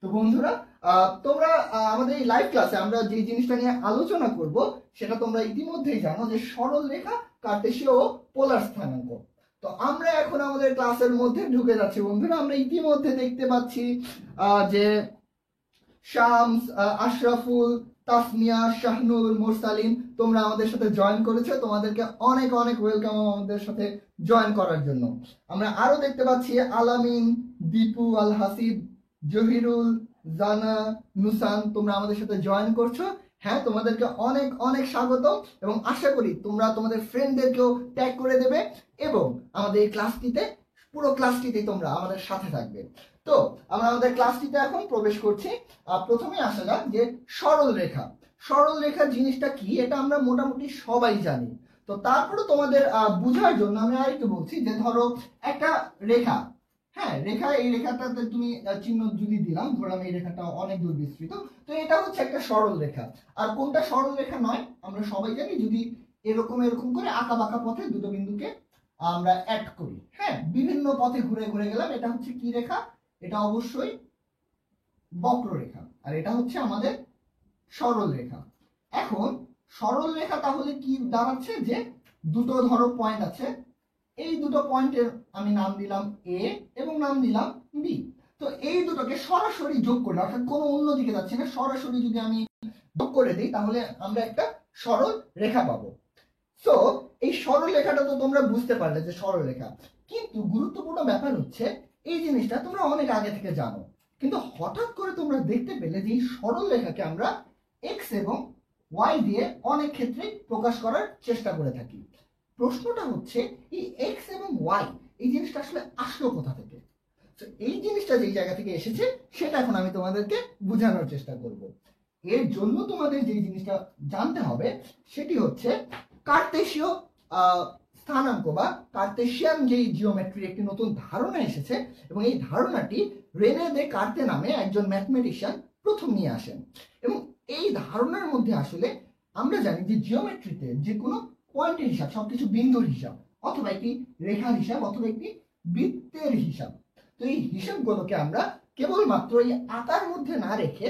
তো বন্ধুরা তোমরা আমাদের এই লাইভ ক্লাসে আমরা যে জিনিসটা নিয়ে আলোচনা করব সেটা তোমরা ইতিমধ্যেই জানো যে সরল রেখা, কার্টেসীয় ও পোলার স্থানাঙ্ক। তো আমরা এখন আমাদের ক্লাসের মধ্যে ঢুকে যাচ্ছি বন্ধুরা। আমরা ইতিমধ্যে দেখতে পাচ্ছি যে শামস, আশরাফুল, তাসমিয়া, শাহনুর, মুরসালিন তোমরা আমাদের সাথে জয়েন করেছো। তোমাদেরকে অনেক অনেক ওয়েলকাম আমাদের সাথে জয়েন করার জন্য। আমরা আরো দেখতে পাচ্ছি আলামিন, দীপু, আল হাসিব, জহিরুল, জানা, নুসান তোমরা আমাদের সাথে জয়েন করছো। হ্যাঁ, তোমাদেরকে অনেক অনেক স্বাগত এবং আশা করি তোমরা তোমাদের ফ্রেন্ডদেরকেও ট্যাগ করে দেবে এবং আমাদের এই ক্লাসটিতে পুরো ক্লাসটিতে তোমরা আমাদের সাথে থাকবে। তো আমরা আমাদের ক্লাসটিতে এখন প্রবেশ করছি। প্রথমে আসা যাক যে সরল রেখা। সরল রেখা জিনিসটা কি এটা আমরা মোটামুটি সবাই জানি। তো তারপরে তোমাদের বোঝার জন্য আমি আরেকটু বলছি যে ধরো একটা রেখা, হ্যাঁ রেখা, এই রেখাটাতে তুমি চিহ্ন যদি দিলাম, ধরলাম এই রেখাটা অনেক দূর বিস্তৃত, তো এটা হচ্ছে একটা সরল রেখা। আর কোনটা সরল রেখা নয় আমরা সবাই জানি, যদি এরকম এরকম করে আঁকা বাঁকা পথে দুটো বিন্দুকে আমরা অ্যাড করি, হ্যাঁ বিভিন্ন পথে ঘুরে ঘুরে গেলাম, এটা হচ্ছে কি রেখা? এটা অবশ্যই বক্ররেখা। আর এটা হচ্ছে আমাদের সরল রেখা। এখন সরল রেখা তাহলে কি দাঁড়াচ্ছে যে দুটো ধরো পয়েন্ট আছে, এই দুটো পয়েন্টের আমি নাম দিলাম এ এবং নাম দিলাম বি। তো এই দুটোকে সরাসরি যোগ করলে, অর্থাৎ কোনো অন্যদিকে যাচ্ছে না, সরাসরি যদি আমি যোগ করে দিই তাহলে আমরা একটা সরল রেখা পাবো। তো এই সরল রেখাটা তো তোমরা বুঝতে পারলে যে সরল রেখা, কিন্তু গুরুত্বপূর্ণ ব্যাপার হচ্ছে এই জিনিসটা তোমরা অনেক আগে থেকে জানো, কিন্তু হঠাৎ করে তোমরা দেখতে পেলে যে এই সরল রেখাকে আমরা এক্স এবং ওয়াই দিয়ে অনেক ক্ষেত্রে প্রকাশ করার চেষ্টা করে থাকি। প্রশ্নটা হচ্ছে এই এক্স এবং ওয়াই এই জিনিসটা আসলে আসলো কোথা থেকে? তো এই জিনিসটা যেই জায়গা থেকে এসেছে সেটা এখন আমি তোমাদেরকে বোঝানোর চেষ্টা করব। এর জন্য তোমাদের যে জিনিসটা জানতে হবে সেটি হচ্ছে কার্তেশীয় স্থানাঙ্ক বা কার্তেশিয়ান যেই জিওমেট্রির একটি নতুন ধারণা এসেছে এবং এই ধারণাটি রেনে দে কার্তে নামে একজন ম্যাথমেটিশিয়ান প্রথম নিয়ে আসেন। এবং এই ধারণার মধ্যে আসলে আমরা জানি যে জিওমেট্রিতে যে কোনো পয়েন্টের হিসাব, সবকিছু বিন্দুর হিসাব অথবা একটি রেখার হিসাব অথবা একটি বৃত্তের হিসাব, তো এই হিসাবগুলোকে আমরা কেবলমাত্র এই আকার মধ্যে না রেখে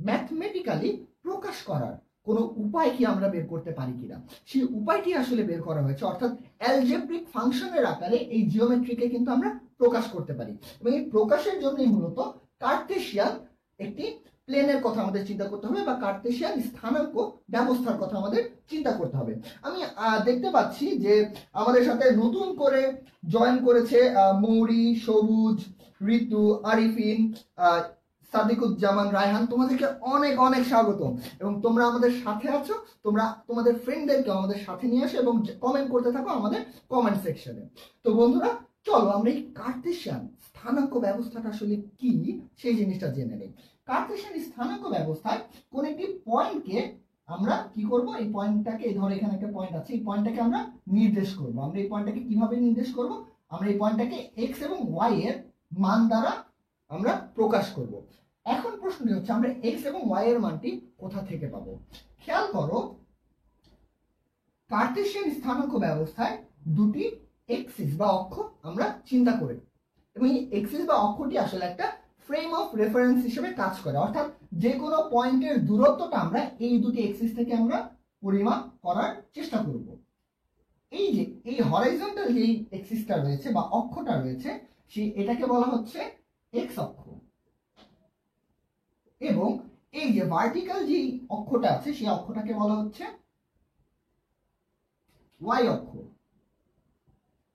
ম্যাথমেটিক্যালি প্রকাশ করার কোনো উপায় কি আমরা বের করতে পারি কিনা, সেই উপায়টি আসলে বের করা হয়েছে। অর্থাৎ অ্যালজেব্রিক ফাংশনের আকারে এই জিওমেট্রিকে কিন্তু আমরা প্রকাশ করতে পারি এবং এই প্রকাশের জন্যই মূলত কার্তেশিয়ান একটি প্লেনের কথা আমাদের চিন্তা করতে হবে বা কার্তেশিয়ান স্থানাঙ্ক ব্যবস্থার কথা আমাদের চিন্তা করতে হবে। আমি দেখতে পাচ্ছি যে আমাদের সাথে নতুন করে জয়েন করেছে মৌরি, সবুজ, ঋতু, আরিফিন, সাদিকুজ্জামান, রায়হান, তোমাদেরকে অনেক অনেক স্বাগত এবং তোমরা আমাদের সাথে আছো। তোমরা তোমাদের ফ্রেন্ডদেরকে আমাদের সাথে নিয়ে আসো এবং কমেন্ট করতে থাকো আমাদের কমেন্ট সেকশনে। তো বন্ধুরা চলো আমরা এই কার্তেশিয়ান স্থানাঙ্ক ব্যবস্থাটা আসলে কি সেই জিনিসটা জেনে নেই। কার্তেশিয়ান স্থানাঙ্ক ব্যবস্থায় কোন একটি পয়েন্টকে আমরা কি করব, এই পয়েন্টটাকে, ধরো এখানে একটা পয়েন্ট আছে, এই পয়েন্টটাকে আমরা নির্দেশ করব। আমরা এই পয়েন্টটাকে কিভাবে নির্দেশ করব? আমরা এই পয়েন্টটাকে এক্স এবং ওয়াই এর মান দ্বারা আমরা প্রকাশ করব। এখন প্রশ্নটি হচ্ছে আমরা এক্স এবং ওয়াই এর মানটি কোথা থেকে পাবো? খেয়াল করো, কার্টেশিয়ান স্থানাঙ্ক ব্যবস্থায় দুটি এক্সিস বা অক্ষ আমরা চিন্তা করি এবং এই এক্সিস বা অক্ষটি আসলে একটা ফ্রেম অফ রেফারেন্স হিসেবে কাজ করে। অর্থাৎ যে কোনো পয়েন্টের দূরত্বটা আমরা এই দুটি এক্সিস থেকে আমরা পরিমাপ করার চেষ্টা করব। এই যে এই হরাইজন্টাল যেই এক্সিসটা রয়েছে বা অক্ষটা রয়েছে সেই এটাকে বলা হচ্ছে এক্স অক্ষ এবং এই যে ভার্টিক্যাল যে অক্ষটা আছে সেই অক্ষটাকে বলা হচ্ছে ওয়াই অক্ষ।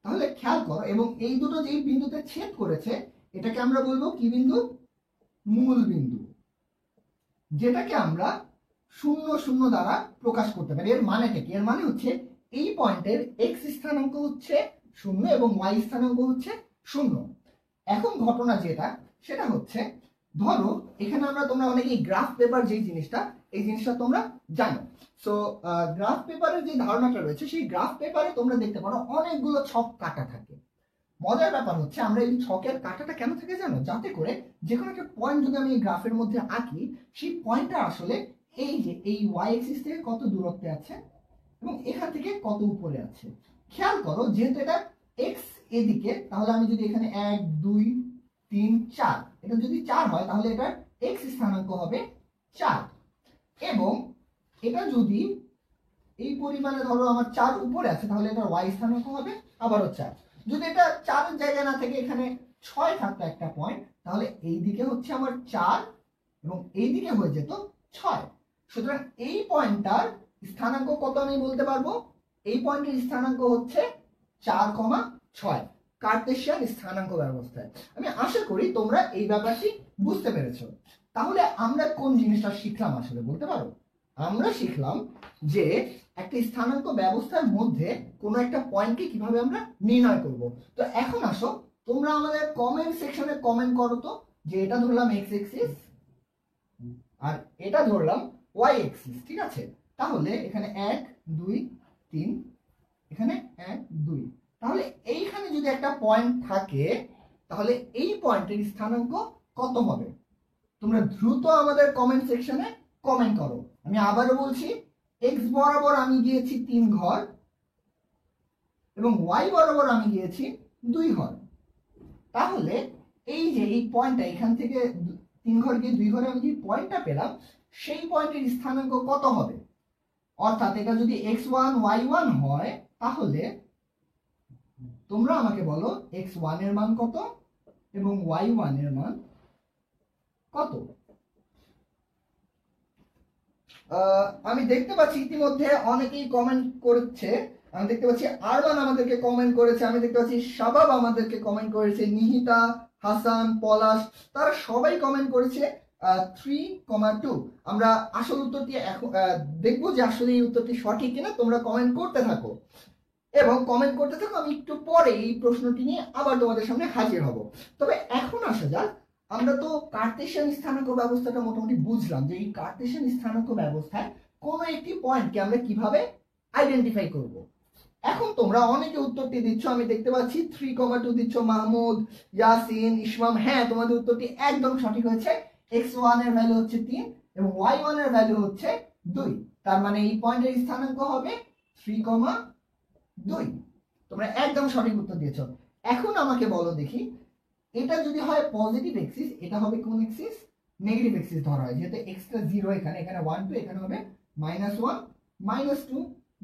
তাহলে খেয়াল করো, এবং এই দুটো যেই বিন্দুতে ছেদ করেছে এটাকে আমরা বলবো কি বিন্দু? মূল বিন্দু, যেটাকে আমরা 0 0 দ্বারা প্রকাশ করতে পারি। এর মানেটা কি? এর মানে হচ্ছে এই পয়েন্টের এক্স স্থানাঙ্ক হচ্ছে 0 এবং ওয়াই স্থানাঙ্ক হচ্ছে 0। এখন ঘটনা যেটা সেটা হচ্ছে, ধরো এখানে তোমরা অনেকেই গ্রাফ পেপার যেই জিনিসটা, এই জিনিসটা তোমরা জানো। সো গ্রাফ পেপারের যে ধারণাটা রয়েছে সেই গ্রাফ পেপারে তোমরা দেখতে পারো অনেকগুলো ছক কাটা থাকে। মজার ব্যাপার হচ্ছে আমরা এই ছকের কাটাটা কেন থাকে জানো? যাতে করে যে কোনো একটা পয়েন্ট যদি আমি এই গ্রাফের মধ্যে আঁকি সেই পয়েন্টটা আসলে এই যে এই ওয়াই এক্সিস থেকে কত দূরত্বে আছে এবং এখান থেকে কত উপরে আছে। খেয়াল করো, যেহেতু এটা এক্স এদিকে, তাহলে আমি যদি এখানে 1 2 3 4, এটা যদি 4 হয় তাহলে এটার x স্থানাঙ্ক হবে 4 এবং এটা যদি এই পরিমাণে ধরো আমার 4 উপরে আছে তাহলে এটা y স্থানাঙ্ক হবে আবারও 4। যদি এটা 4 এর জায়গায় না থেকে এখানে 6 থাকতো একটা পয়েন্ট তাহলে এই দিকে হচ্ছে আমার 4 এবং এই দিকে হয়ে যেত 6। সুতরাং এই পয়েন্টটার স্থানাঙ্ক কত আমি বলতে পারবো? এই পয়েন্টের স্থানাঙ্ক হচ্ছে 4,6 কার্টেশিয়ান স্থানাঙ্ক ব্যবস্থায়। আমি আশা করি তোমরা এই ব্যাপারটি বুঝতে পেরেছো। তাহলে আমরা কোন জিনিসটা শিখলাম আসলে বলতে পারো? আমরা শিখলাম যে একটা স্থানাঙ্ক ব্যবস্থার মধ্যে কোনো একটা পয়েন্টকে কিভাবে আমরা নির্ণয় করব। তো এখন আসো তোমরা আমাদের কমেন্ট সেকশনে কমেন্ট করো তো যে এটা ধরলাম x অ্যাক্সিস আর এটা ধরলাম y অ্যাক্সিস, ঠিক আছে? তাহলে এখানে 1 2 3, এখানে 1 2, তাহলে এইখানে যদি একটা পয়েন্ট থাকে তাহলে এই পয়েন্টের স্থানাঙ্ক কত হবে? তোমরা দ্রুত আমাদের কমেন্ট সেকশনে কমেন্ট করো। আমি আবারও বলছি, x বরাবর আমি গিয়েছি 3 ঘর এবং y বরাবর আমি গিয়েছি 2 ঘর। তাহলে এই যে এই পয়েন্টটা এখান থেকে 3 ঘর গিয়ে 2 ঘরে আমি যে পয়েন্টটা পেলাম সেই পয়েন্টের স্থানাঙ্ক কত হবে? অর্থাৎ এটা যদি x1 y1 হয় তাহলে তোমরা আমাকে বলো x1 এর মান কত এবং y1 এর মান কত? আমি দেখতে পাচ্ছি ইতিমধ্যে অনেকেই কমেন্ট করেছে। আমি দেখতে পাচ্ছি আরমান আমাদেরকে কমেন্ট করেছে, আমি দেখতে পাচ্ছি শাবাব আমাদেরকে কমেন্ট করেছে, নিহিতা, হাসান, পলাশ, তারা সবাই কমেন্ট করেছে 3,2। আমরা আসল উত্তরটি এখন দেখবো যে আসলে এই উত্তরটি সঠিক কিনা। তোমরা কমেন্ট করতে থাকো এবং কমেন্ট করতে থাকো, আমি একটু পরে এই প্রশ্নটি নিয়ে আবার তোমাদের সামনে হাজির হব। তবে এখন আসা যাক, আমরা তো কার্টেশিয়ান স্থানাঙ্ক ব্যবস্থাটা মোটামুটি বুঝলাম যে এই কার্টেশিয়ান স্থানাঙ্ক ব্যবস্থায় কোনো একটি পয়েন্টকে আমরা কিভাবে আইডেন্টিফাই করব। এখন তোমরা অনেকে উত্তরটি দিচ্ছ, আমি দেখতে পাচ্ছি 3,2 দিচ্ছ, মাহমুদ, ইয়াসিন, ইসমাম। হ্যাঁ, তোমাদের উত্তরটি একদম সঠিক হয়েছে। x1 এর ভ্যালু হচ্ছে 3 এবং y1 এর ভ্যালু হচ্ছে 2। তার মানে এই পয়েন্টের স্থানাঙ্ক হবে 3,2। তোমরা একদম সঠিক উত্তর দিয়েছো। এখন আমাকে বলো দেখি, এটা যদি হয় পজিটিভ এক্সিস, এটা হবে কোন এক্সিস? নেগেটিভ এক্সিস ধরা হয়, যেহেতু x টা 0 এখানে, এখানে 1 2, এখানে হবে -1 -2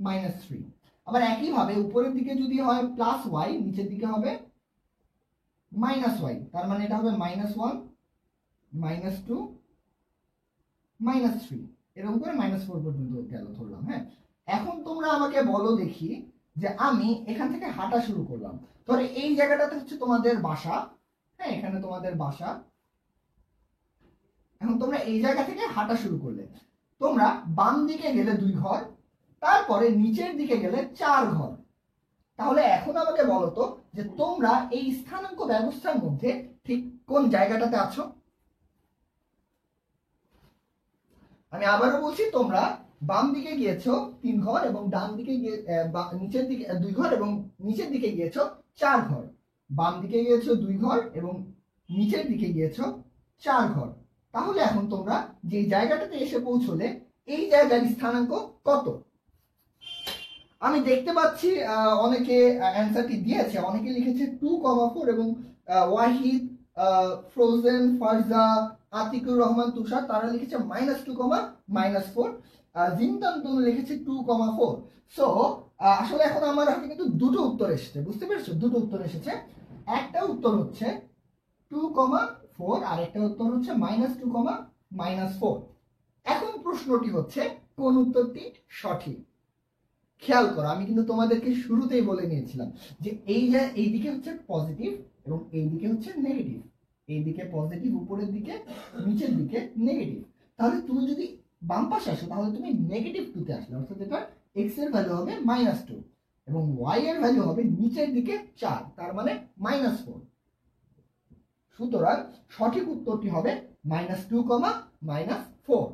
-3। আবার একই ভাবে উপরের দিকে যদি হয় প্লাস y, নিচের দিকে হবে -y, তার মানে এটা হবে -1 -2 -3, এরকম করে -4 পর্যন্ত গেল ধরলাম। হ্যাঁ, এখন তোমরা আমাকে বলো দেখি যে আমি এখান থেকে হাঁটা শুরু করলাম, ধরে এই জায়গাটাতে হচ্ছে তোমাদের বাসা। হ্যাঁ, এখানে তোমাদের বাসা। এখন তোমরা এই জায়গা থেকে হাঁটা শুরু করলে, তোমরা বাম দিকে গেলে 2 ঘর, তারপরে নিচের দিকে গেলে 4 ঘর। তাহলে এখন আমাকে বলো তো যে তোমরা এই স্থানাঙ্ক ব্যবস্থার মধ্যে ঠিক কোন জায়গাটাতে আছো? আমি আবারও বলছি, তোমরা বাম দিকে গিয়েছো 3 ঘর এবং ডান দিকে গিয়ে নিচের দিকে 2 ঘর এবং নিচের দিকে গিয়েছো 4 ঘর। বাম দিকে গিয়েছো 2 ঘর এবং নিচের দিকে গিয়েছো 4 ঘর। তাহলে এখন তোমরা যে জায়গাটাতে এসে পৌঁছলে এই জায়গার স্থানাঙ্ক কত? আমি দেখতে পাচ্ছি অনেকে অ্যান্সারটি দিয়েছে, অনেকে লিখেছে 2,4 এবং ওয়াহিদ, ফ্রোজেন, ফারজা, আতিকুর রহমান, তুষার, তারা লিখেছে -2,-4। জিন্তান তুন লিখেছে 2,4। সো আসলে এখন আমার হাতে কিন্তু দুটো উত্তর এসেছে, বুঝতে পেরেছো? দুটো উত্তর এসেছে। একটা উত্তর হচ্ছে 2,4 আর একটা উত্তর হচ্ছে -2,-4। এখন প্রশ্নটি হচ্ছে কোন উত্তরটি সঠিক? খেয়াল করো, আমি কিন্তু তোমাদেরকে শুরুতেই বলে নিয়েছিলাম যে এই দিকে হচ্ছে পজিটিভ এবং এই দিকে হচ্ছে নেগেটিভ। এই দিকে পজিটিভ উপরের দিকে, নিচের দিকে নেগেটিভ। তাহলে তুমি যদি বাম পাশে আসো তাহলে তুমি -2 তে আসলে, অর্থাৎ এটা x এর ভ্যালু হবে -2 এবং y এর ভ্যালু হবে নিচের দিকে 4, তার মানে -4। সুতরাং সঠিক উত্তরটি হবে -2,-4।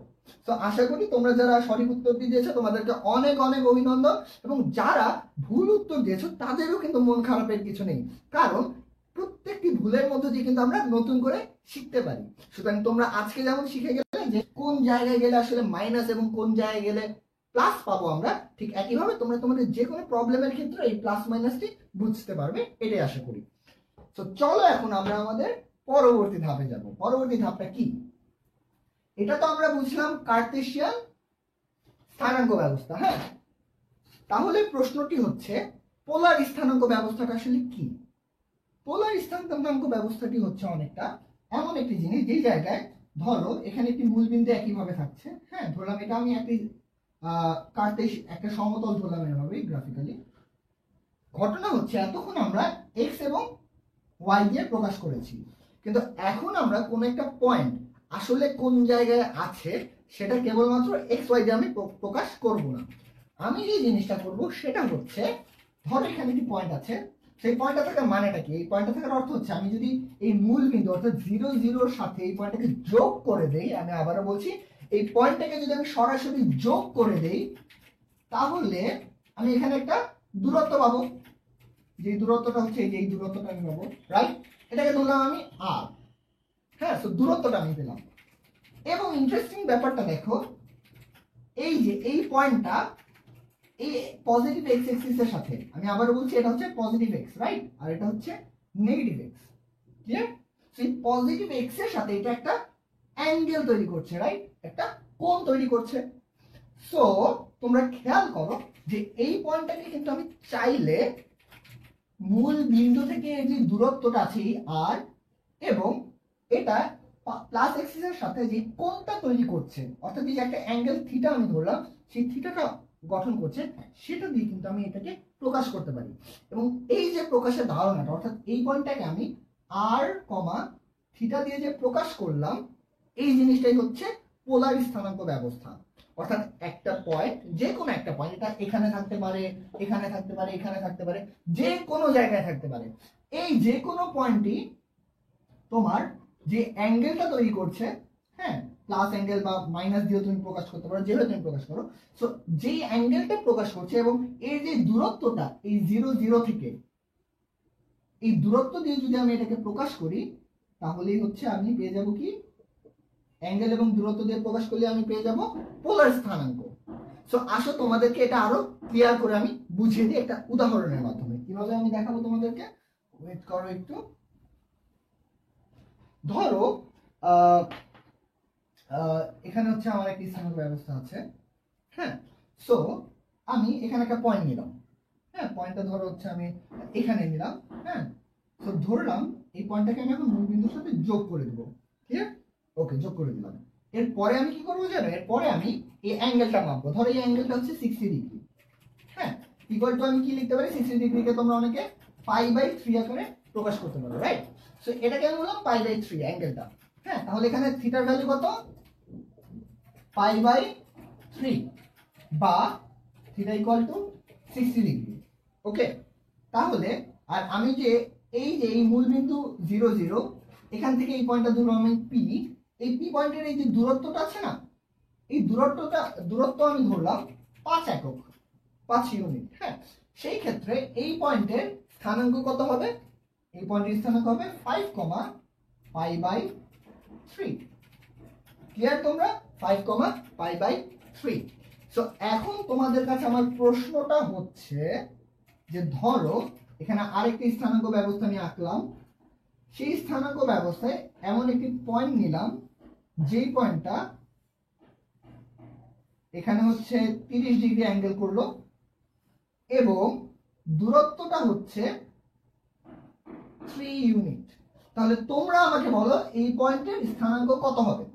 তো আশা করি তোমরা যারা সঠিক উত্তরটি দিয়েছো তোমাদেরকে অনেক অনেক অভিনন্দন, এবং যারা ভুল উত্তর দিয়েছো তাদেরও কিন্তু মন খারাপের কিছু নেই, কারণ প্রত্যেকটি ভুলের মধ্যে দিয়ে কিন্তু আমরা নতুন করে শিখতে পারি। সুতরাং তোমরা আজকে যেমন শিখে গেলে যে কোন জায়গায় গেলে আসলে মাইনাস এবং কোন জায়গায় গেলে প্লাস পাবো আমরা, ঠিক একইভাবে তোমরা তোমাদের যে কোনো প্রবলেমের ক্ষেত্রে এই প্লাস মাইনাসটি বুঝতে পারবে, এটাই আশা করি। তো চলো এখন আমরা আমাদের পরবর্তী ধাপে যাব। পরবর্তী ধাপটা কি? এটা তো আমরা বুঝলাম কার্টেসিয়ান স্থানাঙ্ক ব্যবস্থা। হ্যাঁ, তাহলে প্রশ্নটি হচ্ছে পোলার স্থানাঙ্ক ব্যবস্থাটা আসলে কি? পোলার স্থানাঙ্ক ব্যবস্থাটি হচ্ছে অনেকটা এমন একটি জিনিস যে জায়গায় ধরো এখানে একটি মূলবিন্দু একইভাবে থাকছে। হ্যাঁ, ধরলাম এটা আমি একটি একটা সমতল ধরলাম এভাবে গ্রাফিক্যালি। ঘটনা হচ্ছে এতক্ষণ আমরা এক্স এবং ওয়াই দিয়ে প্রকাশ করেছি, কিন্তু এখন আমরা কোন একটা পয়েন্ট আসলে কোন জায়গায় আছে সেটা কেবলমাত্র এক্স ওয়াই দিয়ে আমি প্রকাশ করব না। আমি যে জিনিসটা করব সেটা হচ্ছে ধরো এখানে একটি পয়েন্ট আছে, সেই পয়েন্টটা থাকার মানেটা কি? এই পয়েন্টটা থাকার অর্থ হচ্ছে আমি যদি এই মূল বিন্দু অর্থাৎ 0 0 সাথে এই পয়েন্টটাকে যোগ করে দেই, আমি আবারও বলছি এই পয়েন্টটাকে যদি আমি সরাসরি যোগ করে দেই তাহলে আমি এখানে একটা দূরত্ব পাবো। যে দূরত্বটা হচ্ছে এই দূরত্বটা আমি পাবো, রাইট? এটাকে ধরলাম আমি আর। হ্যাঁ, তো দূরত্বটা আমি পেলাম। এবং ইন্টারেস্টিং ব্যাপারটা দেখো, এই যে এই পয়েন্টটা এই পজিটিভ এক্স এক্সিসের সাথে, আমি আবারও বলছি এটা হচ্ছে পজিটিভ এক্স, রাইট? আর এটা হচ্ছে নেগেটিভ এক্স, ক্লিয়ার? সেই পজিটিভ এক্স এর সাথে এটা একটা অ্যাঙ্গেল তৈরি করছে, রাইট? একটা কোণ তৈরি করছে। সো তোমরা খেয়াল করো যে এই পয়েন্টটাকে কিন্তু আমি চাইলে মূল বিন্দু থেকে যে দূরত্বটা আছে আর এবং এটা প্লাস এক্সিস এর সাথে যে কোণটা তৈরি করছে, অর্থাৎ যে একটা অ্যাঙ্গেল থিটা আমি ধরলাম, সেই থিটাটা গঠন করছে, সেটা দিয়ে কিন্তু আমি এটাকে প্রকাশ করতে পারি। এবং এই যে প্রকাশের ধারণাটা, অর্থাৎ এই পয়েন্টটাকে আমি আর কমা থিটা দিয়ে যে প্রকাশ করলাম, এই জিনিসটাই হচ্ছে পোলার স্থানাঙ্ক ব্যবস্থা। অর্থাৎ একটা পয়েন্ট, যে কোনো একটা পয়েন্ট, এটা এখানে থাকতে পারে, এখানে থাকতে পারে, এখানে থাকতে পারে, যে কোনো জায়গায় থাকতে পারে, এই যে কোনো পয়েন্টই তোমার যে অ্যাঙ্গেলটা তৈরি করছে, হ্যাঁ, প্লাস অ্যাঙ্গেল বা মাইনাস দিয়ে তুমি প্রকাশ করতে পারো, যেভাবে তুমি প্রকাশ করো, সো যে অ্যাঙ্গেলটা প্রকাশ করছে এবং এই যে দূরত্বটা এই 0 0 থেকে, এই দূরত্ব দিয়ে যদি আমি এটাকে প্রকাশ করি তাহলেই হচ্ছে আমি পেয়ে যাব কি? অ্যাঙ্গেল এবং দূরত্ব দিয়ে প্রকাশ করলে আমি পেয়ে যাব পোলার স্থানাঙ্ক। সো আসো তোমাদেরকে এটা আরো ক্লিয়ার করে আমি বুঝিয়ে দিই একটা উদাহরণের মাধ্যমে। কিভাবে আমি দেখাবো তোমাদেরকে, ওয়েট করো একটু। ধরো এখানে হচ্ছে আমার একটা স্থানাঙ্ক ব্যবস্থা আছে। হ্যাঁ, সো আমি এখানে একটা পয়েন্ট নিলাম। হ্যাঁ, পয়েন্টটা ধরো হচ্ছে আমি এখানে নিলাম। হ্যাঁ, তো ধরলাম এই পয়েন্টটাকে আমি এখন মূল বিন্দুর সাথে যোগ করে দেবো। ঠিক আছে, ওকে, যোগ করে দিলাম। এরপরে আমি কি করবো জানো? এরপরে আমি এই অ্যাঙ্গেলটা মাপবো। ধরো এই অ্যাঙ্গেলটা হচ্ছে 60 ডিগ্রি। হ্যাঁ, ইকুয়াল টু আমি কি লিখতে পারি? 60 ডিগ্রিকে তোমরা অনেকে π/3 আকারে প্রকাশ করতে পারো, রাইট? সো এটাকে আমি বললাম π/3 অ্যাঙ্গেলটা। হ্যাঁ, তাহলে এখানে থিটার ভ্যালু কত? π/3 বা থিটা ইকুয়াল টু 60 ডিগ্রি। ওকে, তাহলে আর আমি যে এই মূল বিন্দু 0 0 এখান থেকে এই পয়েন্টটা ধরলাম আমি পি। এই পি পয়েন্টের এই যে দূরত্বটা আছে না, এই দূরত্ব আমি ধরলাম 5 একক, 5 ইউনিট। হ্যাঁ, সেই ক্ষেত্রে এই পয়েন্টের স্থানাঙ্ক কত হবে? এই পয়েন্টের স্থানাঙ্ক হবে 5, π/3। ক্লিয়ার তোমরা? 5, π/3। সো এখন তোমাদের কাছে আমার প্রশ্নটা হচ্ছে যে ধরো এখানে আরেকটি স্থানাঙ্ক ব্যবস্থা নিয়ে আঁকলাম। সেই স্থানাঙ্ক ব্যবস্থায় এমন একটি পয়েন্ট নিলাম, যেই পয়েন্টটা এখানে হচ্ছে 30 ডিগ্রি অ্যাঙ্গেল করলো এবং দূরত্বটা হচ্ছে 3 ইউনিট। তাহলে তোমরা আমাকে বলো এই পয়েন্টের স্থানাঙ্ক কত হবে?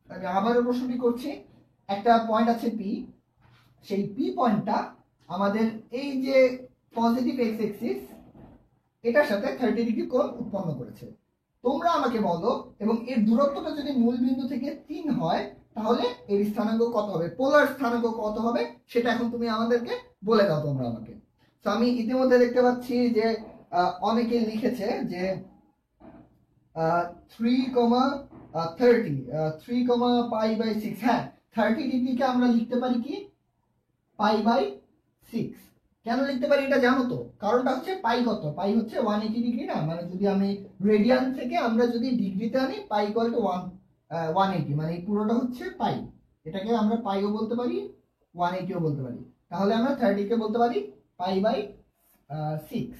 আমি আবারও প্রশ্নটি করছি। একটা পয়েন্ট আছে পি, সেই পি পয়েন্টটা আমাদের এই যে পজিটিভ এক্স এক্সিস এটার সাথে 30 ডিগ্রি কোণ উৎপন্ন করেছে। তোমরা আমাকে বলো, এবং এর দূরত্বটা যদি মূল বিন্দু থেকে 3 হয় তাহলে এর স্থানাঙ্ক কত হবে, পোলার স্থানাঙ্ক কত হবে, সেটা এখন তুমি আমাদেরকে বলে দাও তোমরা আমাকে। তো আমি ইতিমধ্যে দেখতে পাচ্ছি যে অনেকে লিখেছে যে 3,30 3,π/6। হ্যাঁ, 30 ডিগ্রিকে আমরা লিখতে পারি কি π/6। কেন লিখতে পারি এটা জানো তো? কারণটা হচ্ছে পাই কত? পাই হচ্ছে 180 ডিগ্রি না, মানে যদি আমি রেডিয়ান থেকে আমরা যদি ডিগ্রিতে আনি পাই ইকুয়াল টু 180, মানে এই পুরোটা হচ্ছে পাই। এটাকে আমরা পাইও বলতে পারি, 180ও বলতে পারি। তাহলে আমরা 30 কে বলতে পারি π/6।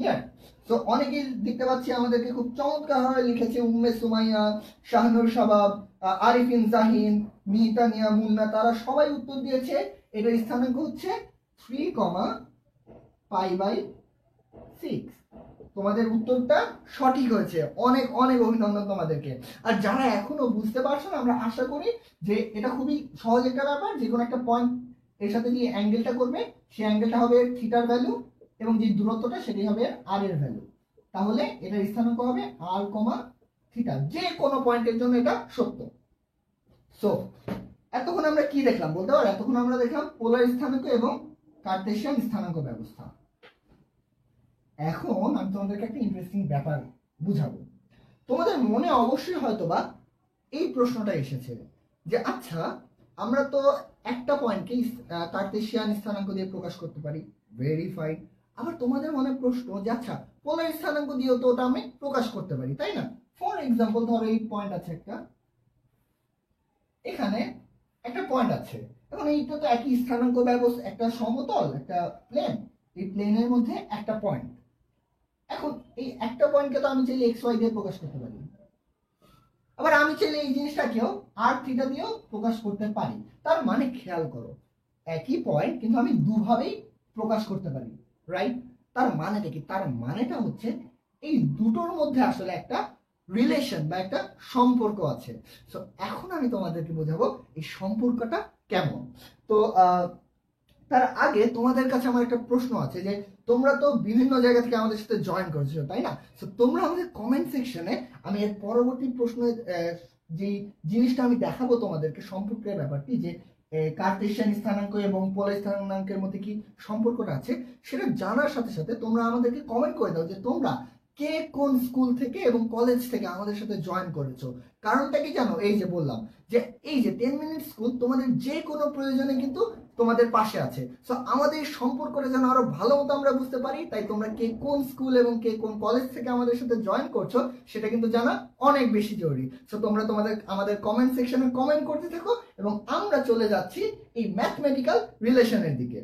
ক্লিয়ার? তো অনেকেই দেখতে পাচ্ছি আমাদেরকে খুব চমৎকার ভাবে লিখেছে, উম্মে সুমাইয়া, শাহনুর শাবাব, আরিফিন জাহিন, মিহিতানিয়া, মুন্না, তারা সবাই উত্তর দিয়েছে এটার স্থানাঙ্ক হচ্ছে 3,π/6। তোমাদের উত্তরটা সঠিক হয়েছে, অনেক অনেক অভিনন্দন তোমাদেরকে। আর যারা এখনো বুঝতে পারছো না, আমরা আশা করি যে এটা খুবই সহজ একটা ব্যাপার। যে কোনো একটা পয়েন্ট এর সাথে যে অ্যাঙ্গেলটা করবে সেই অ্যাঙ্গেলটা হবে থিটার ভ্যালু, এবং যে দূরত্বটা সেটি হবে আর এর ভ্যালু। তাহলে এটার স্থানাঙ্ক হবে আর কমা থিটা, যে কোনো পয়েন্টের জন্য এটা সত্য। সো এতক্ষণ আমরা কি দেখলাম বলতে পারো? এতক্ষণ আমরা দেখলাম পোলার স্থানাঙ্ক এবং কার্টেসিয়ান স্থানাঙ্ক ব্যবস্থা। এখন আমি তোমাদেরকে একটা ইন্টারেস্টিং ব্যাপার বুঝাবো। তোমাদের মনে অবশ্যই হয়তোবা এই প্রশ্নটা এসেছে যে আচ্ছা, আমরা তো একটা পয়েন্টকে কার্টেসিয়ান স্থানাঙ্ক দিয়ে প্রকাশ করতে পারি, ভেরিফাইড। আবার তোমাদের মনে প্রশ্ন যে আচ্ছা, পোলার স্থানাঙ্ক দিয়েও তো ওটা আমি প্রকাশ করতে পারি, তাই না? ফর এক্সাম্পল ধরো এই পয়েন্ট আছে একটা, এখানে একটা পয়েন্ট আছে, এখন এইটা তো একই স্থানাঙ্ক ব্যবস্থা, একটা সমতল, একটা প্লেন, এই প্লেনের মধ্যে একটা পয়েন্ট। এখন এই একটা পয়েন্টকে তো আমি চাইলে এক্স ওয়াই দিয়ে প্রকাশ করতে পারি, আবার আমি চাইলে এই জিনিসটাকেও আর থিটা দিয়েও প্রকাশ করতে পারি। তার মানে খেয়াল করো, একই পয়েন্ট কিন্তু আমি দুভাবেই প্রকাশ করতে পারি, রাইট? তার মানেটা কি? তার মানেটা হচ্ছে এই দুটোর মধ্যে আসলে একটা রিলেশন বা একটা সম্পর্ক আছে। সো এখন আমি তোমাদেরকে বোঝাবো এই সম্পর্কটা কেমন। তো তার আগে তোমাদের কাছে আমার একটা প্রশ্ন আছে যে তোমরা তো বিভিন্ন জায়গা থেকে আমাদের সাথে জয়েন করেছো, তাই না? তো তোমরা আমাদের কমেন্ট সেকশনে, আমি এর পরবর্তী প্রশ্নের যে জিনিসটা আমি দেখাবো তোমাদেরকে, সম্পর্কের ব্যাপারটি, যে কার্টেসিয়ান স্থানাঙ্ক এবং পোলার স্থানাঙ্কের মধ্যে কি সম্পর্কটা আছে, সেটা জানার সাথে সাথে তোমরা আমাদেরকে কমেন্ট করে দাও যে তোমরা কে কোন স্কুল থেকে এবং কলেজ থেকে আমাদের সাথে জয়েন করেছো। কারণটা কি জানো? এই যে বললাম যে এই যে 10 মিনিট স্কুল তোমাদের যে কোনো প্রয়োজনে কিন্তু তোমাদের পাশে আছে। সো আমাদের সম্পর্কটা যেন আরো ভালো মতো আমরা বুঝতে পারি, তাই তোমরা কে কোন স্কুল এবং কে কোন কলেজ থেকে আমাদের সাথে জয়েন করছো সেটা কিন্তু জানা অনেক বেশি জরুরি। সো তোমরা আমাদের কমেন্ট সেকশনে কমেন্ট করতে থাকো, এবং আমরা চলে যাচ্ছি এই ম্যাথমেটিক্যাল রিলেশনের দিকে।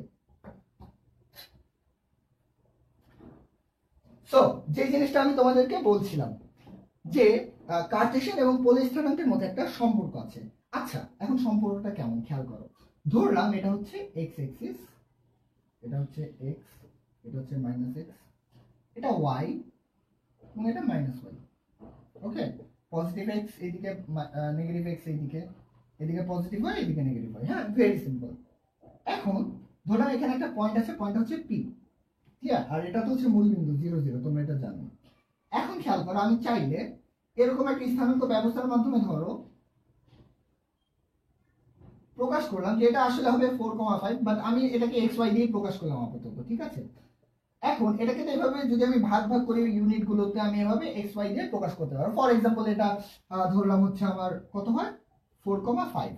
সো যে জিনিসটা আমি তোমাদেরকে বলছিলাম যে কার্টেসিয়ান এবং পোলার স্থানাঙ্কের মধ্যে একটা সম্পর্ক আছে। আচ্ছা, এখন সম্পর্কটা কেমন খেয়াল করো। ধরলাম এটা হচ্ছে এক্স এক্সিস, এটা হচ্ছে এক্স, এটা হচ্ছে মাইনাস এক্স, এটা ওয়াই এবং এটা মাইনাস ওয়াই। ওকে, পজিটিভ এক্স এইদিকে, নেগেটিভ এক্স এইদিকে, এদিকে পজিটিভ হয় এদিকে নেগেটিভ হয়। হ্যাঁ, ভেরি সিম্পল। এখন ধরলাম এখানে একটা পয়েন্ট আছে, পয়েন্ট হচ্ছে পি, ঠিক আছে? আর এটা তো হচ্ছে মূল বিন্দু 0 0, তোমরা এটা জানো। এখন খেয়াল করো, আমি চাইলে এরকম একটা স্থানাঙ্ক ব্যবস্থার মাধ্যমে ধরো প্রকাশ করলাম যে এটা আসলে হবে 4,5, বাট আমি এটাকে এক্স ওয়াই দিয়ে প্রকাশ করলাম আপাতত, ঠিক আছে? এখন এটাকে তো এভাবে যদি আমি ভাগ ভাগ করি ইউনিট গুলোতে, আমি এভাবে এক্স ওয়াই দিয়ে প্রকাশ করতে পারবো। ফর এক্সাম্পল এটা ধরলাম হচ্ছে আমার কত হয় 4,5।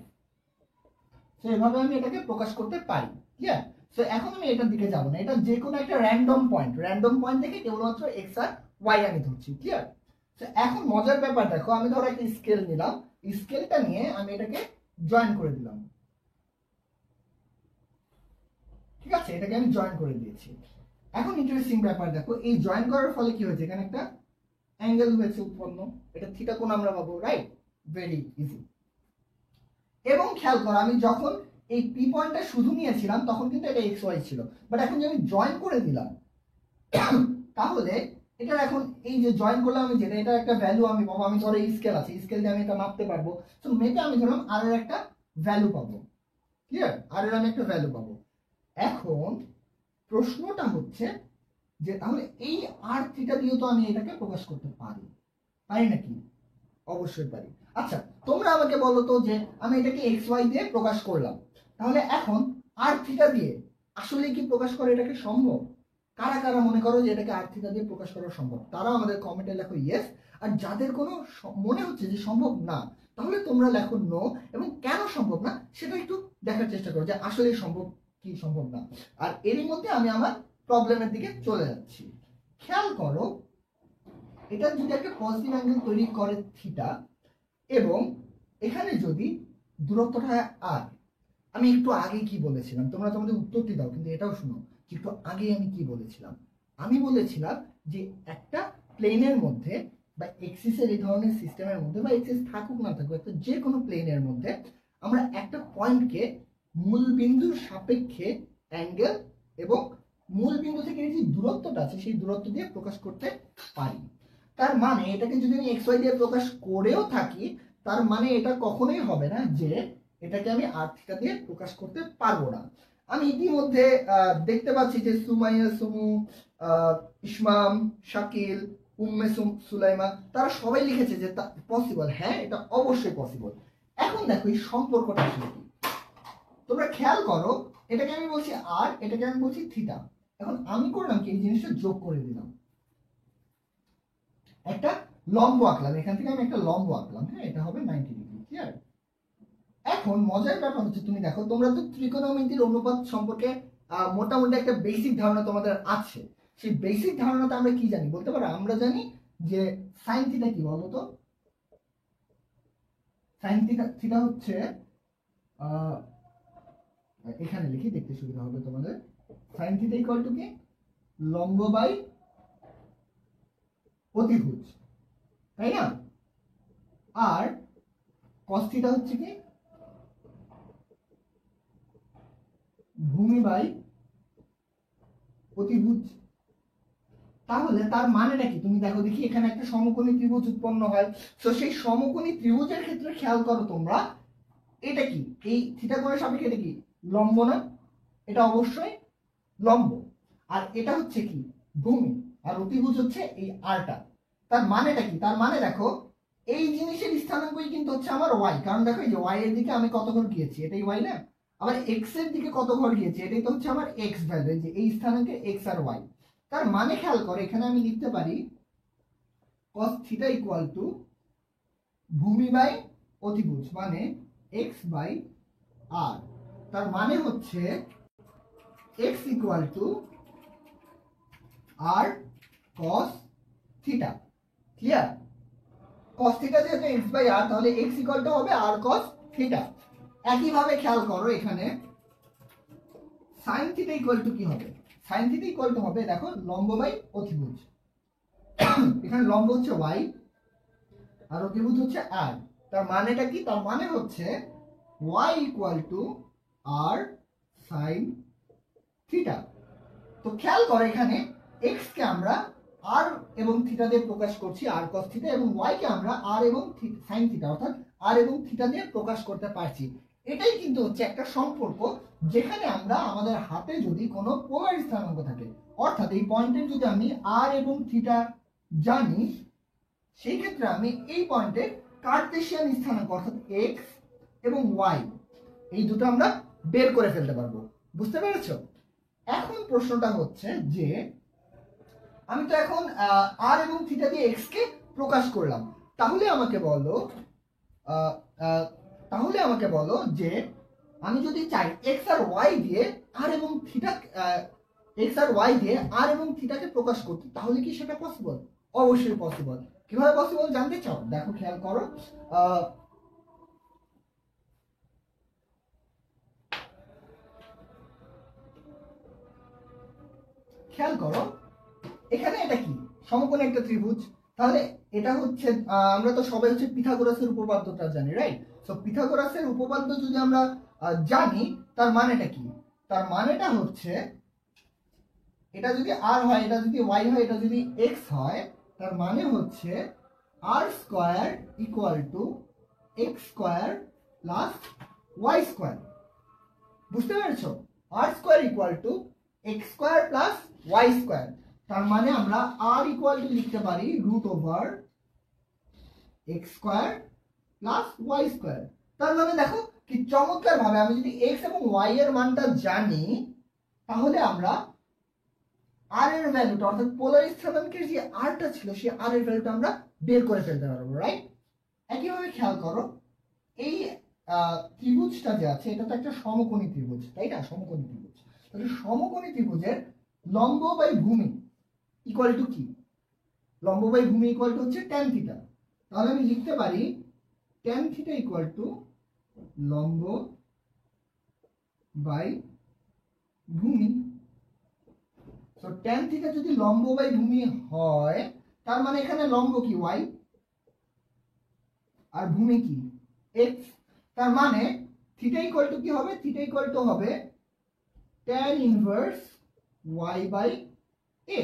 তো এভাবে আমি এটাকে প্রকাশ করতে পারি, ঠিক আছে? সো এখন আমি এটার দিকে যাবো না, এটা যে কোনো একটা র্যান্ডম পয়েন্ট থেকে কেবলমাত্র এক্স আর ওয়াই আমি ধরছি, ঠিক আছে? তো এখন মজার ব্যাপার দেখো, আমি ধরো একটা স্কেল নিলাম, স্কেলটা নিয়ে আমি এটাকে জয়েন করে দিলাম, ঠিক আছে? এটাকে আমি জয়েন করে দিয়েছি। এখন ইন্টারেস্টিং ব্যাপার দেখো, এই জয়েন করার ফলে কি হয়েছে, এখানে একটা অ্যাঙ্গেল হয়েছে উৎপন্ন, এটা থিটা কোণ আমরা পাবো, রাইট? Very easy. এবং খেয়াল করো, আমি যখন এই পি পয়েন্টটা শুধু নিয়েছিলাম তখন কিন্তু এটা এক্স ওয়াই ছিল, বাট এখন যে আমি জয়েন করে দিলাম তাহলে এটার এখন এই যে জয়েন করলাম আমি, যেটা এটা একটা ভ্যালু আমি পাবো। আমি ধরো এই স্কেল আছে, স্কেল দিয়ে আমি এটা মাপতে পারবো। তো মেপে আমি ধরলাম আর এর একটা ভ্যালু পাবো, ক্লিয়ার? আর এর আমি একটা ভ্যালু পাবো। এখন প্রশ্নটা হচ্ছে যে তাহলে এই আর থিটা দিয়ে তো আমি এটাকে প্রকাশ করতে পারি, পারি নাকি? অবশ্যই পারি। আচ্ছা, তোমরা আমাকে বলো তো যে আমি এটাকে এক্স ওয়াই দিয়ে প্রকাশ করলাম, তাহলে এখন আর থিটা দিয়ে আসলে কি প্রকাশ করা এটাকে সম্ভব? কারা কারা মনে করো যে এটাকে আর থিটা দিয়ে প্রকাশ করা সম্ভব, তারা আমাদের কমেন্টে লেখো ইয়েস। আর যাদের কোনো মনে হচ্ছে যে সম্ভব না, তাহলে তোমরা লেখো নো, এবং কেন সম্ভব না সেটা একটু দেখার চেষ্টা করো যে আসলে সম্ভব কি সম্ভব না। আর এরই মধ্যে আমি আমার প্রবলেমের দিকে চলে যাচ্ছি। খেয়াল করো, এটা যদি একটা পজিটিভ অ্যাঙ্গেল তৈরি করে থিটা, এবং এখানে যদি দূরত্বটা আর, আমি একটু আগে কি বলেছিলাম, তোমরা তোমাদের উত্তরটি দাও কিন্তু এটাও শুনো যে একটু আগে আমি কি বলেছিলাম। আমি বলেছিলাম যে একটা প্লেনের মধ্যে বা এক্সিসের এই ধরনের সিস্টেমের মধ্যে বা এক্সিস থাকুক না থাকুক একটা যে কোনো প্লেনের মধ্যে আমরা একটা পয়েন্টকে মূল বিন্দুর সাপেক্ষে অ্যাঙ্গেল এবং মূল বিন্দু থেকে যে দূরত্বটা আছে সেই দূরত্ব দিয়ে প্রকাশ করতে পারি। তার মানে এটাকে যদি আমি এক্স ওয়াই দিয়ে প্রকাশ করেও থাকি, তার মানে এটা কখনোই হবে না যে এটাকে আমি আর থিটা দিয়ে প্রকাশ করতে পারবো না। আমি ইতিমধ্যে দেখতে পাচ্ছি যে সুমাইয়া, সুমু, ইসমাম, শাকিল, উম্মে সুলাইমা তারা সবাই লিখেছে যে পসিবল। হ্যাঁ, এটা অবশ্যই পসিবল। এখন দেখো এই সম্পর্কটা আসলে কি, তোমরা খেয়াল করো, এটাকে আমি বলছি আর, এটাকে আমি বলছি থিটা। এখন আমি করলাম কি, এই জিনিসটা যোগ করে দিলাম, একটা লম্ব আঁকলাম, এখান থেকে আমি একটা লম্ব আঁকলাম। হ্যাঁ, এটা হবে 90 ডিগ্রি। ক্লিয়ার? এখন মজার ব্যাপার হচ্ছে, তুমি দেখো তোমরা তো ত্রিকোণমিতির অনুপাত সম্পর্কে মোটামুটি একটা বেসিক ধারণা তোমাদের আছে। সেই বেসিক ধারণাটা আমরা কি জানি বলতে পারো? আমরা জানি যে সাইন থিটা কি বলতো? সাইন থিটা হচ্ছে এখানে লিখি, দেখতে সুবিধা হবে তোমাদের। সাইন থিটা ইকুয়াল টু কি? লম্ব বাই অতিভুজ, তাই না? আর কস থিটা হচ্ছে কি? ভূমি বাই অতিভুজ। তাহলে তার মানেটা কি তুমি দেখো দেখি, এখানে একটা সমকোণী ত্রিভুজ উৎপন্ন হয়। তো সেই সমকোণী ত্রিভুজের ক্ষেত্রে খেয়াল করো তোমরা, এটা কি এই থিটা কোণের সাপেক্ষে এটা কি লম্ব না? এটা অবশ্যই লম্ব। আর এটা হচ্ছে কি ভূমি, আর অতিভুজ হচ্ছে এই আরটা। তার মানেটা কি? তার মানে দেখো এই জিনিসের স্থানাঙ্কই কিন্তু হচ্ছে আমার ওয়াই, কারণ দেখো এই যে ওয়াই এর দিকে আমি কত ঘর গিয়েছি, এটাই ওয়াই না? আবার এক্স এর দিকে কত ঘর গিয়েছি, এটাই তো হচ্ছে আমার এক্স ভ্যালু, যে এই স্থানাঙ্কে এক্স আর ওয়াই। তার মানে খেয়াল করো, এখানে আমি লিখতে পারি cos থিটা ইকুয়াল টু ভূমি বাই অতিভুজ, মানে এক্স বাই আর। তার মানে হচ্ছে x equal to r cos theta. Clear? cos theta যেহেতু এক্স বাই আর, তাহলে এক্স ইকুয়াল টু হবে আর cos থিটা। একইভাবে খেয়াল করো, এখানে সাইন থিটা ইকুয়াল টু কি হবে? সাইন থিটা ইকুয়াল টু হবে দেখো লম্ব বাই অতিভুজ। এখানে লম্ব হচ্ছে ওয়াই আর অতিভুজ হচ্ছে আর। তার মানেটা কি? তার মানে হচ্ছে y equal to r sine theta. তো খেয়াল করো, এখানে এক্স কে আমরা আর এবং থিটা দিয়ে প্রকাশ করছি, আর cos থিটা, এবং ওয়াই কে আমরা আর এবং সাইন থিটা অর্থাৎ আর এবং থিটা দিয়ে প্রকাশ করতে পারছি। এটাই কিন্তু হচ্ছে একটা সম্পর্ক, যেখানে আমরা আমাদের হাতে যদি কোনো পোলার স্থানাঙ্ক থাকে, অর্থাৎ এই পয়েন্টের যদি আমি আর এবং থিটা জানি, সেই ক্ষেত্রে আমি এই পয়েন্টে কার্টেসিয়ান স্থানাঙ্ক অর্থাৎ এক্স এবং ওয়াই এই দুটো আমরা বের করে ফেলতে পারবো। বুঝতে পেরেছো? এখন প্রশ্নটা হচ্ছে যে আমি তো এখন আর এবং থিটা দিয়ে এক্স কে প্রকাশ করলাম, তাহলে আমাকে বলো যে আমি যদি চাই এক্স আর ওয়াই দিয়ে আর এবং থিটা, এক্স আর ওয়াই দিয়ে আর এবং থিটাকে প্রকাশ করতে, তাহলে কি সেটা পসিবল? অবশ্যই পসিবল। কিভাবে পসিবল জানতে চাও? দেখো খেয়াল করো, খেয়াল করো এখানে এটা কি সমকোণী একটা ত্রিভুজ। তাহলে এটা হচ্ছে আমরা তো সবাই হচ্ছে পিথাগোরাসের উপপাদ্যটা জানি, রাইট? সো পিথাগোরাসের উপপাদ্য যদি আমরা জানি, তার মানেটা কি? তার মানেটা হচ্ছে এটা যদি আর হয়, এটা যদি ওয়াই হয়, এটা যদি এক্স হয়, তার মানে হচ্ছে r square equal to x square plus y square. বুঝতে পেরেছো? R square equal to x square plus y square. তার মানে আমরা আর ইকুয়াল টু লিখতে পারি root over x square plus y square. তার মানে দেখো কি চমৎকার ভাবে আমি যদি এক্স এবং ওয়াই এর মানটা জানি, তাহলে আমরা আর এর ভ্যালুটা অর্থাৎ পোলার স্থানাঙ্কের যে আরটা ছিল সেই আর এর ভ্যালুটা আমরা বের করে ফেলতে পারবো, রাইট? একইভাবে খেয়াল করো, এই ত্রিভুজটা যে আছে এটা তো একটা সমকোণী ত্রিভুজ, তাই না? সমকোণী ত্রিভুজ, তাহলে সমকোণী ত্রিভুজের লম্ব বাই ভূমি ইকুয়াল টু কি? লম্ব বাই ভূমি ইকুয়াল টু হচ্ছে ট্যান থিটা। তাহলে আমি লিখতে পারি ট্যান থিটা ইকুয়াল টু লম্ব বাই ভূমি। সো tan থিটা যদি লম্ব বাই ভূমি হয় তার মানে এখানে লম্ব কি y আর ভূমি কি x, তার মানে থিটা ইকুয়াল টু কি হবে, থিটা ইকুয়াল টু হবে tan inverse y by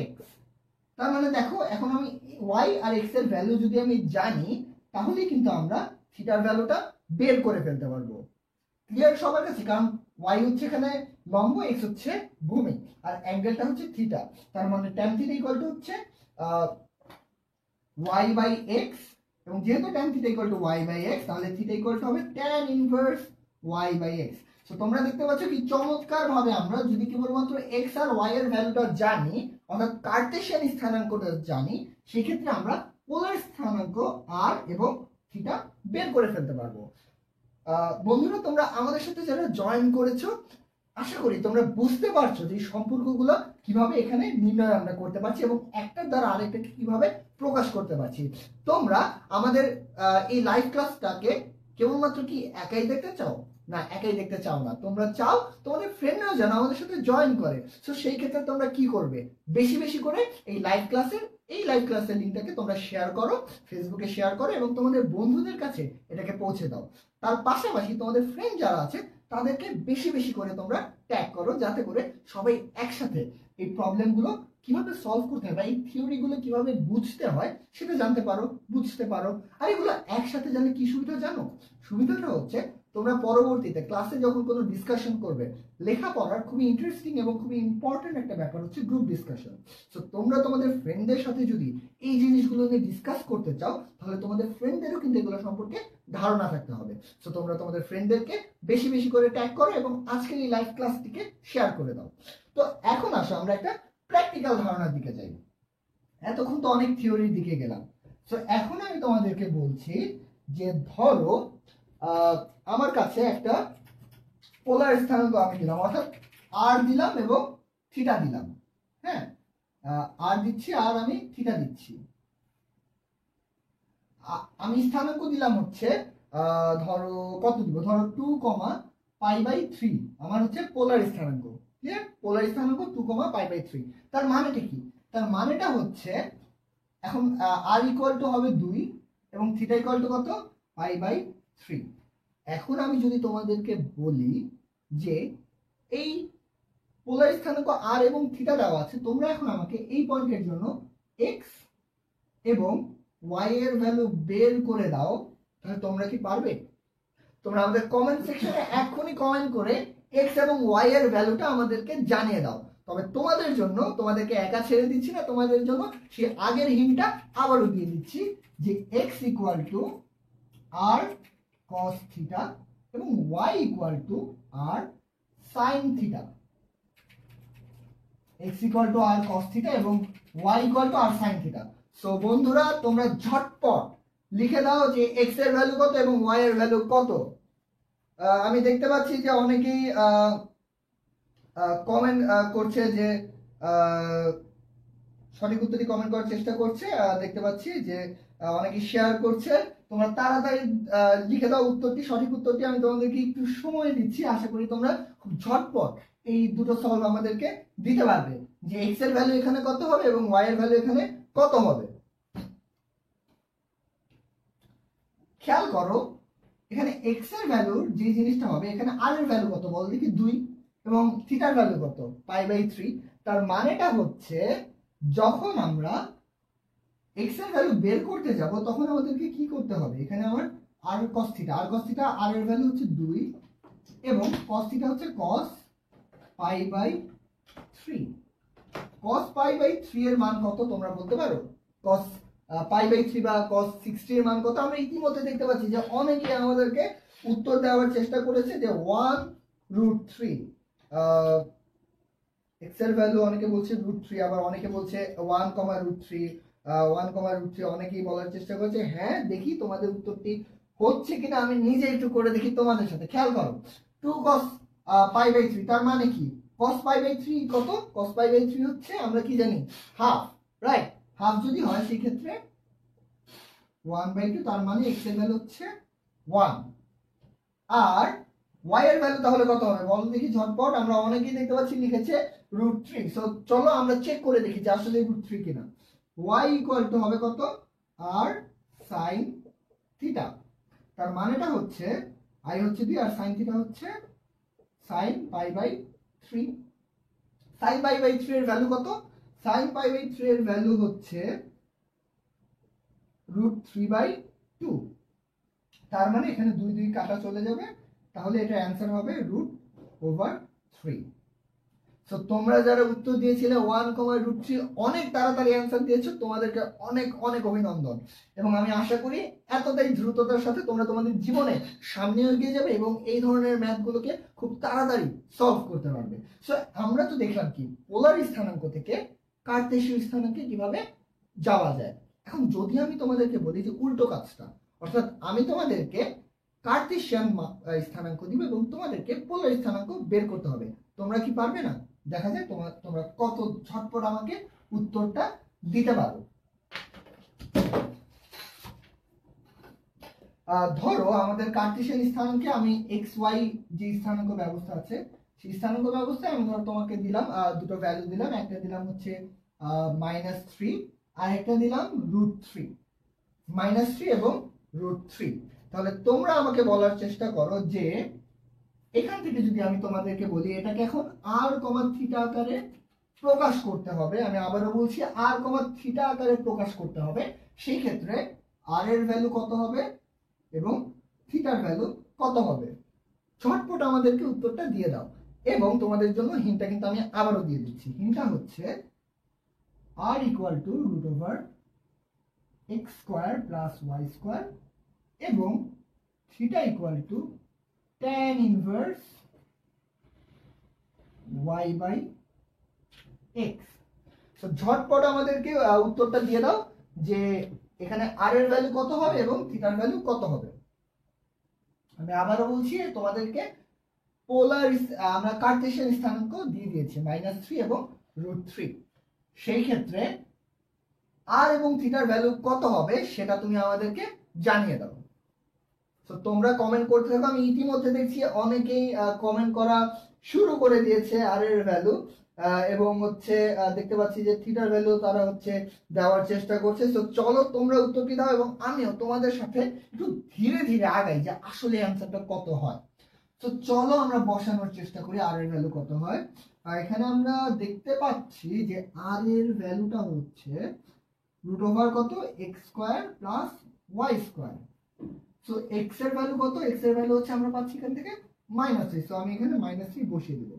x। তার মানে দেখো এখন আমি y আর x এর ভ্যালু যদি আমি জানি তাহলে কিন্তু আমরা থিটার ভ্যালুটা বের করে ফেলতে পারবো। ক্লিয়ার সবার কাছে? কারণ y হচ্ছে এখানে লম্ব, x হচ্ছে ভূমি আর অ্যাঙ্গেলটা হচ্ছে থিটা, তার মানে tan থিটা ইকুয়াল টু হচ্ছে y বাই x, এবং যেহেতু tan theta equal to y by x তাহলে থিটা ইকুয়াল টু হবে tan inverse y by x। So তোমরা দেখতে পাচ্ছ কি চমৎকার ভাবে আমরা যদি কেবলমাত্র x আর y এর ভ্যালুটা জানি, অর্থাৎ কার্টেশিয়ান স্থানাঙ্কটা জানি, সেই ক্ষেত্রে আমরা পোলার স্থানাঙ্ক r এবং থিটা বের করে ফেলতে পারবো। বন্ধুরা তোমরা আমাদের সাথে যারা জয়েন করেছো আশা করি তোমরা বুঝতে পারছো যে সম্পর্কগুলো কিভাবে এখানে নির্ণয় আমরা করতে পারছি এবং একটার দ্বারা আরেকটাকে কিভাবে প্রকাশ করতে পারছি। তোমরা আমাদের এই লাইভ ক্লাসটাকে কেবলমাত্র কি একাই দেখতে চাও? না, একাই দেখতে চাও না, তোমরা চাও তোমাদের ফ্রেন্ডরাও যেন আমাদের সাথে জয়েন করে। সো সেই ক্ষেত্রে তোমরা কি করবে, বেশি বেশি করে এই লাইভ ক্লাসের লিঙ্কটাকে তোমরা শেয়ার করো, ফেসবুকে শেয়ার করো এবং তোমাদের বন্ধুদের কাছে এটাকে পৌঁছে দাও। তার পাশাপাশি তোমাদের ফ্রেন্ড যারা আছে তাদেরকে বেশি বেশি করে তোমরা ট্যাগ করো, যাতে করে সবাই একসাথে এই প্রবলেমগুলো কিভাবে সলভ করতে হয় বা এই থিওরিগুলো কিভাবে বুঝতে হয় সেটা জানতে পারো, বুঝতে পারো। আর এগুলো একসাথে জানলে কি সুবিধা জানো? সুবিধাটা হচ্ছে তোমরা পরবর্তীতে ক্লাসে যখন কোনো ডিসকাশন করবে, লেখাপড়ার খুবই ইন্টারেস্টিং এবং খুবই ইম্পর্টেন্ট একটা ব্যাপার হচ্ছে গ্রুপ ডিসকাশন। সো তোমরা তোমাদের ফ্রেন্ডদের সাথে যদি এই জিনিসগুলো নিয়ে ডিসকাস করতে চাও তাহলে তোমাদের ফ্রেন্ডদেরও কিন্তু এগুলো সম্পর্কে ধারণা থাকতে হবে। সো তোমরা তোমাদের ফ্রেন্ডদেরকে বেশি বেশি করে ট্যাগ করো এবং আজকের এই লাইভ ক্লাসটিকে শেয়ার করে দাও। তো এখন আসো আমরা একটা প্র্যাকটিক্যাল ধারণার দিকে যাই। এতক্ষণ তো অনেক থিওরির দিকে গেলাম। সো এখন আমি তোমাদেরকে বলছি যে ধরো আমার কাছে একটা পোলার স্থানাঙ্ক আমি দিলাম, অর্থাৎ আর দিলাম এবং থিটা দিলাম। হ্যাঁ, আর দিচ্ছি আর আমি থিটা দিচ্ছি। আমি স্থানাঙ্ক দিলাম হচ্ছে ধরো কত দিব, ধরো 2,π/3 আমার হচ্ছে পোলার স্থানাঙ্ক। ক্লিয়ার? পোলার স্থানাঙ্ক 2,π/3। তার মানেটা কি? তার মানেটা হচ্ছে এখন আর ইকুয়াল টু হবে 2 এবং থিটা ইকুয়াল টু কত, π/3। এখন আমি যদি তোমাদেরকে বলি যে এই পোলার স্থানাঙ্ক আর এবং থিটা দেওয়া আছে, তোমরা এখন আমাকে এই পয়েন্টের জন্য এক্স এবং ওয়াই এর ভ্যালু বের করে দাও, তাহলে তোমরা কি পারবে? তোমরা আমাদের কমেন্ট সেকশনে এখনই কমেন্ট করে এক্স এবং ওয়াই এর ভ্যালুটা আমাদেরকে জানিয়ে দাও। তবে তোমাদের জন্য, তোমাদেরকে একা ছেড়ে দিচ্ছি না, তোমাদের জন্য সেই আগের হিন্টটা আবারও দিয়ে দিচ্ছি যে x equal to r cos theta এবং y equal to r sin theta. x equal to r cos theta এবং y equal to r sin theta. So বন্ধুরা তোমরা ঝটপট লিখে দাও যে x এর ভ্যালু কত এবং y এর ভ্যালু কত। আমি দেখতে পাচ্ছি যে অনেকেই কমেন্ট করছে, যে সঠিক উত্তরটি কমেন্ট করার চেষ্টা করছে। দেখতে পাচ্ছি যে অনেকে শেয়ার করছে। তোমরা তাড়াতাড়ি লিখে দাও উত্তরটি, সঠিক উত্তরটি। আমি তোমাদেরকে একটু সময় দিচ্ছি, আশা করি তোমরা খুব ঝটপট এই দুটো সলভ আমাদেরকে দিতে পারবে যে এক্স এর ভ্যালু এখানে কত হবে এবং ওয়াই এর ভ্যালু এখানে কত হবে। খেয়াল করো এখানে এক্স এর ভ্যালু যে জিনিসটা হবে, এখানে আর এর ভ্যালু কত বল দেখি, 2 এবং থিটার ভ্যালু কত, π/3। তার মানেটা হচ্ছে যখন আমরা এক্স এর ভ্যালু বের করতে যাব তখন আমাদেরকে কি করতে হবে, এখানে আমার আর cos থিটা, আর এর ভ্যালু হচ্ছে 2 এবং cos থিটা হচ্ছে cos π/3। cos π/3 এর মান কত তোমরা বলতে পারো? cos π/3 বা cos 60 এর মান কত? আমরা ইতিমধ্যে দেখতে পাচ্ছি যে অনেকে আমাদেরকে উত্তর দেওয়ার চেষ্টা করেছে যে 1√3। এক্স এর ভ্যালু অনেকে বলছে √3, আবার অনেকে বলছে 1,√3, 1,√3 অনেকেই বলার চেষ্টা করছে। হ্যাঁ, দেখি তোমাদের উত্তরটি হচ্ছে কিনা আমি নিজে একটু করে দেখি তোমাদের সাথে। খেয়াল করো 2 cos π/3 তার মানে কি? cos π/3 কত? cos π/3 হচ্ছে আমরা কি জানি, হাফ, রাইট? হাফ যদি হয় সেই ক্ষেত্রে 1/2, তার মানে x এর ভ্যালু হচ্ছে 1। আর y এর ভ্যালু তাহলে কত হবে বলো দেখি ঝটপট। আমরা অনেকেই দেখতে পাচ্ছি লিখেছে √3। সো চলো আমরা চেক করে দেখি যে আসলে √3 কিনা। y ইকুয়াল টু হবে কত r sin থিটা। তার মানেটা হচ্ছে i হচ্ছে 2 আর sin থিটা হচ্ছে sin π/3। sin π/3 এর ভ্যালু কত? sin π/3 এর ভ্যালু হচ্ছে √3/2। তার মানে এখানে 2 2 কাটা চলে যাবে, তাহলে এটা অ্যান্সার হবে √3। সো তোমরা যারা উত্তর দিয়েছিলে 1, অনেক তাড়াতাড়ি অ্যান্সার দিয়েছো, তোমাদেরকে অনেক অনেক অভিনন্দন। এবং আমি আশা করি এতটাই দ্রুততার সাথে তোমরা তোমাদের জীবনে সামনে এগিয়ে যাবে এবং এই ধরনের ম্যাথগুলোকে খুব তাড়াতাড়ি সলভ করতে পারবে। সো আমরা তো দেখলাম কি পোলার স্থানাঙ্ক থেকে কার্তেশীয় স্থানাঙ্কে কিভাবে যাওয়া যায়। এখন যদি আমি তোমাদেরকে বলি যে উল্টো কাজটা, অর্থাৎ আমি তোমাদেরকে কার্তেশিয়ান স্থানাঙ্ক দিব এবং তোমাদেরকে পোলার স্থানাঙ্ক বের করতে হবে, তোমরা কি পারবে না? দেখা যায় তোমরা কত ঝটপট আমাকে উত্তরটা দিতে পারো। ধরো আমাদের কার্তেশিয়ান স্থানাঙ্কে আমি এক্স ওয়াই যে স্থানাঙ্ক ব্যবস্থা আছে সেই স্থানাঙ্ক ব্যবস্থায় আমি ধরো তোমাকে দিলাম দুটো ভ্যালু দিলাম, একটা দিলাম হচ্ছে -3 আর একটা দিলাম √3, -3 এবং √3। তাহলে তোমরা আমাকে বলার চেষ্টা করো যে এখান থেকে যদি আমি তোমাদেরকে বলি এটাকে এখন r, থিটা আকারে প্রকাশ করতে হবে, আমি আবারও বলছি r, থিটা আকারে প্রকাশ করতে হবে, সেই ক্ষেত্রে r এর ভ্যালু কত হবে এবং থিটার ভ্যালু কত হবে? ঝটপট আমাদেরকে উত্তরটা দিয়ে দাও। এবং তোমাদের জন্য হিন্টটা কিন্তু আমি আবারও দিয়ে দিচ্ছি। হিন্টটা হচ্ছে r equal to √x² + y² এবং theta equal two tan inverse y/x। So ঝটপট আমাদেরকে উত্তরটা দিয়ে দাও যে এখানে r এর ভ্যালু কত হবে এবং থিটার ভ্যালু কত হবে। আমি আবারও বলছি তোমাদেরকে পোলার আমরা কার্তেশিয়ান স্থানাঙ্ক দিয়ে দিয়েছি -3 এবং √3। সেই ক্ষেত্রে r এবং থিটার ভ্যালু কত হবে সেটা তুমি আমাদেরকে জানিয়ে দাও। তো তোমরা কমেন্ট করতে থাকো। আমি ইতিমধ্যে দেখছি অনেকেই কমেন্ট করা শুরু করে দিয়েছে r এর ভ্যালু, এবং হচ্ছে দেখতে পাচ্ছি যে থিটার ভ্যালু তারা হচ্ছে দেওয়ার চেষ্টা করছে। তো চলো তোমরা উত্তরটি দাও এবং আমিও তোমাদের সাথে একটু ধীরে ধীরে আগাই যে আসলে অ্যান্সারটা কত হয়। তো চলো আমরা বসানোর চেষ্টা করি r এর ভ্যালু কত হয়। আর এখানে আমরা দেখতে পাচ্ছি যে r এর ভ্যালুটা হচ্ছে কত x² + y²। সো x এর ভ্যালু কত? x এর ভ্যালু হচ্ছে আমরা পাচ্ছি এখান থেকে -3। সো আমি এখানে -3 বসিয়ে দেব,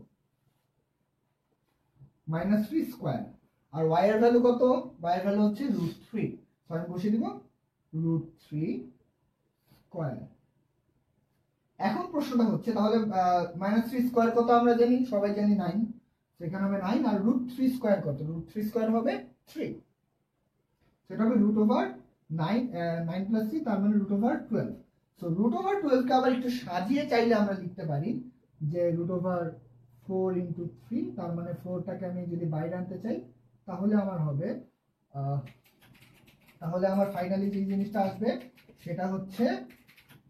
-3²। আর y এর ভ্যালু কত? y এর ভ্যালু হচ্ছে √3। সো আমি বসিয়ে দেব √3²। এখন প্রশ্নটা হচ্ছে তাহলে -3² কত আমরা জানি, সবাই জানি 9। সেখানে হবে 9 আর √3² কত? √3² হবে 3। সেটা হবে √9 9 + 3 তার মানে √12। সো √12 কে আবার একটু সাজিয়ে চাইলে আমরা লিখতে পারি যে √4 × 3, তার মানে 4টাকে আমি যদি বাইরে আনতে চাই তাহলে আমার হবে তাহলে আমার ফাইনালি যে জিনিসটা আসবে সেটা হচ্ছে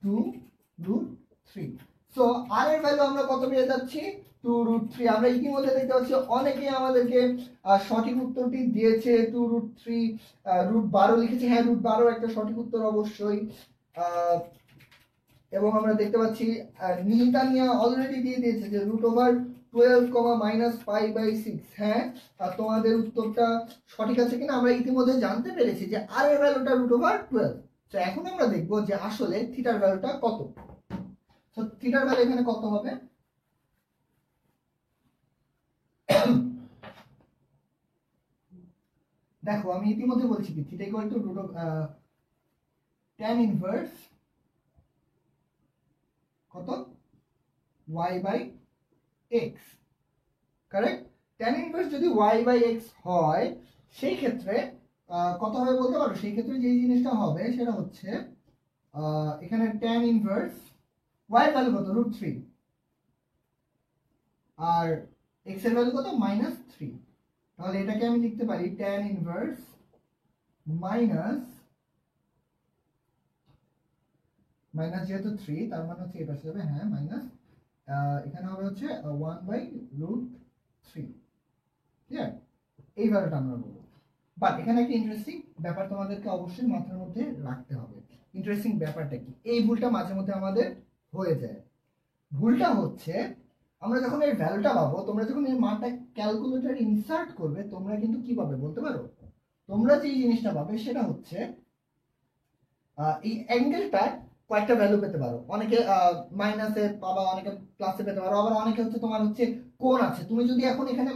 2√3। সো r এর ভ্যালু আমরা কত পেয়ে যাচ্ছি? 2√3। আমরা ইতিমধ্যে দেখতে পাচ্ছি অনেকেই আমাদেরকে সঠিক উত্তরটি দিয়েছে। 2√3 √12 লিখেছে। হ্যাঁ, √12 একটা সঠিক উত্তর অবশ্যই। এবং আমরা দেখতে পাচ্ছি নিতানিয়া অলরেডি দিয়ে দিয়েছে যে √12, -π/6। হ্যাঁ, তোমাদের উত্তরটা সঠিক আছে কিনা আমরা ইতিমধ্যে জানতে পেরেছি যে r এর ভ্যালুটা √12। তো এখন আমরা দেখব যে আসলে থিটার ভ্যালুটা কত। তো থিটার ভ্যালু এখানে কত হবে? দেখো আমি ইতিমধ্যে বলছি কি theta equal two tan inverse কত y/x। কারেক্ট? tan ইনভার্স যদি y/x হয় সেই ক্ষেত্রে কত হবে বলতে পারো? সেই ক্ষেত্রে যে জিনিসটা হবে সেটা হচ্ছে এখানে tan ইনভার্স y এর ভ্যালু কত? √3 আর x এর ভ্যালু কত? -3। তাহলে এটাকে আমি লিখতে পারি tan ইনভার্স মাইনাস যেহেতু 3 তার মানে হচ্ছে এটা যাবে, হ্যাঁ, এখানে হবে হচ্ছে 1/√3। ঠিক আছে, এই ভ্যালুটা আমরা বলবো। বাট এখানে একটা ইন্টারেস্টিং ব্যাপার তোমাদেরকে অবশ্যই মাথার মধ্যে রাখতে হবে। ইন্টারেস্টিং ব্যাপারটা কি, এই ভুলটা মাঝে মধ্যে আমাদের হয়ে যায়। ভুলটা হচ্ছে আমরা যখন এর ভ্যালুটা পাবো, তোমরা যখন এর মানটা ক্যালকুলেটর ইনসার্ট করবে, তোমরা কিন্তু কি পাবে বলতে পারো? তোমরা যে জিনিসটা পাবে সেটা হচ্ছে এই অ্যাঙ্গেলটা কয়েকটা ভ্যালু পেতে পারো। অনেকে মাইনাসে পাবা, অনেকে প্লাসে পেতে পারো, আবার অনেকে হচ্ছে তোমার হচ্ছে কোণ আছে। তুমি যদি এখন এখানে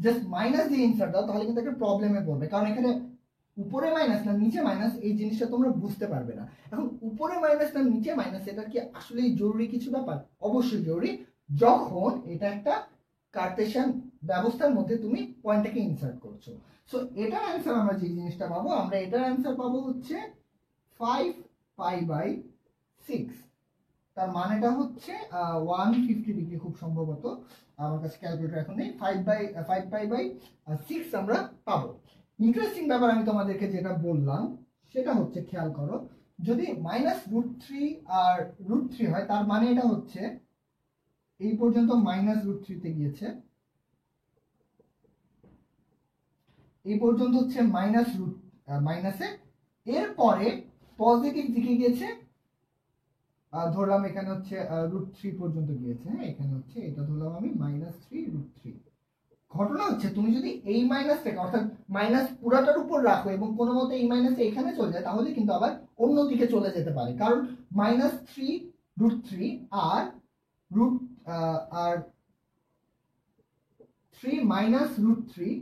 জাস্ট মাইনাস দিয়ে ইনসার্ট দাও তাহলে কিন্তু একটা প্রবলেমে পড়বে, কারণ এখানে উপরে মাইনাস না নিচে মাইনাস এই জিনিসটা তোমরা বুঝতে পারবে না। এখন উপরে মাইনাস না নিচে মাইনাস এটা কি আসলে জরুরি কিছু ব্যাপার? অবশ্যই জরুরি, যখন এটা একটা কার্টেশিয়ান ব্যবস্থার মধ্যে তুমি পয়েন্টটাকে ইনসার্ট করছো। সো এটার অ্যান্সার আমরা যে জিনিসটা পাবো, আমরা এটার অ্যান্সার পাবো হচ্ছে 5π/6। তার মানেটা হচ্ছে 150 ডিগ্রি খুব সম্ভবত, আমার কাছে ক্যালকুলেটর এখন নেই। 5π/6 আমরা পাবো। ইন্টারেস্টিং ব্যাপার আমি তোমাদেরকে যেটা বললাম সেটা হচ্ছে, খেয়াল করো, যদি -√3 আর √3 হয় তার মানে এটা হচ্ছে এই পর্যন্ত -√3 তে গিয়েছে, এই পর্যন্ত হচ্ছে মাইনাসে, এরপরে পজিটিভ দিকে গিয়েছে, ধরলাম এখানে হচ্ছে √3 পর্যন্ত গিয়েছে। হ্যাঁ, এখানে হচ্ছে এটা ধরলাম আমি -3√3। ঘটনা হচ্ছে তুমি যদি এই মাইনাসটাকে অর্থাৎ মাইনাস পুরাটার উপর রাখো এবং কোনো মতে এই মাইনাস এখানে চলে যায়, তাহলে কিন্তু আবার অন্য দিকে চলে যেতে পারে, কারণ -3√3 আর3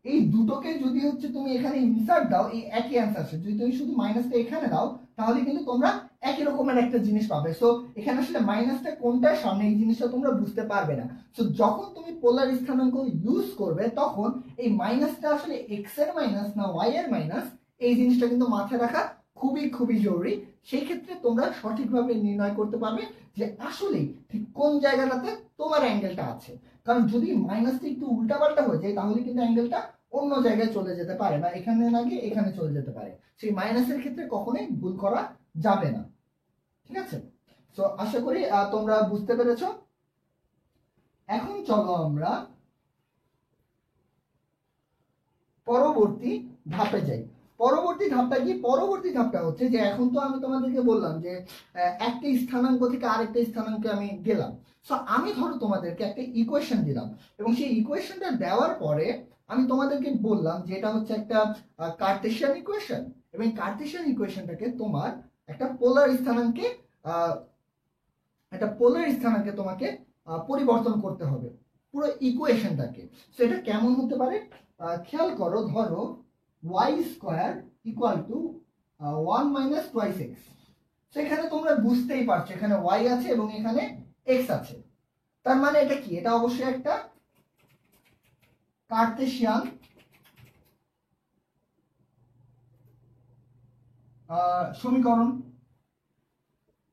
এই দুটোকে যদি হচ্ছে তুমি এখানে ইনসার্ট দাও, এই একই অ্যান্সার আসে। যদি তুমি শুধু মাইনাসটা এখানে দাও তাহলে কিন্তু তোমরা একই রকমের একটা জিনিস পাবে। সো এখানে আসলে মাইনাসটা কোনটার সামনে এই জিনিসটা তোমরা বুঝতে পারবে না। সো যখন তুমি পোলার স্থানাঙ্ক ইউজ করবে তখন এই মাইনাসটা আসলে এক্স এর মাইনাস না ওয়াই এর মাইনাস, এই জিনিসটা কিন্তু মাথায় রাখা খুবই খুবই জরুরি। সেই ক্ষেত্রে তোমরা সঠিকভাবে নির্ণয় করতে পারবে যে আসলে ঠিক কোন জায়গাটাতে তোমার অ্যাঙ্গেলটা আছে। কারণ যদি মাইনাসটা একটু উল্টাপাল্টা হয়ে যায় তাহলে কিন্তু অ্যাঙ্গেলটা অন্য জায়গায় চলে যেতে পারে, বা এখানে না গিয়ে এখানে চলে যেতে পারে। সেই মাইনাসের ক্ষেত্রে কখনোই ভুল করা যাবে না। ঠিক আছে, তো আশা করি তোমরা বুঝতে পেরেছো। এখন চলো আমরা পরবর্তী ধাপে যাই। পরবর্তী ধাপটা কি? পরবর্তী ধাপটা হচ্ছে যে এখন তো আমি তোমাদেরকে বললাম যে একটা স্থানাঙ্ক থেকে আরেকটা স্থানাঙ্কে আমি গেলাম। সো আমি ধরো তোমাদেরকে একটা ইকুয়েশন দিলাম এবং সেই ইকুয়েশনটা দেওয়ার পরে আমি তোমাদেরকে বললাম যে এটা হচ্ছে একটা কার্টেশিয়ান ইকুয়েশন, এবং কার্টেশিয়ান ইকুয়েশনটাকে তোমার একটা পোলার স্থানাঙ্কে তোমাকে পরিবর্তন করতে হবে পুরো ইকুয়েশনটাকে। সো এটা কেমন হতে পারে খেয়াল করো, ধরো y² = 1 - 2x। সেখানে তোমরা বুঝতেই পারছো এখানে y আছে এবং এখানে x আছে। তার মানে এটা কি? এটা অবশ্যই একটা কার্টেশিয়ান সমীকরণ।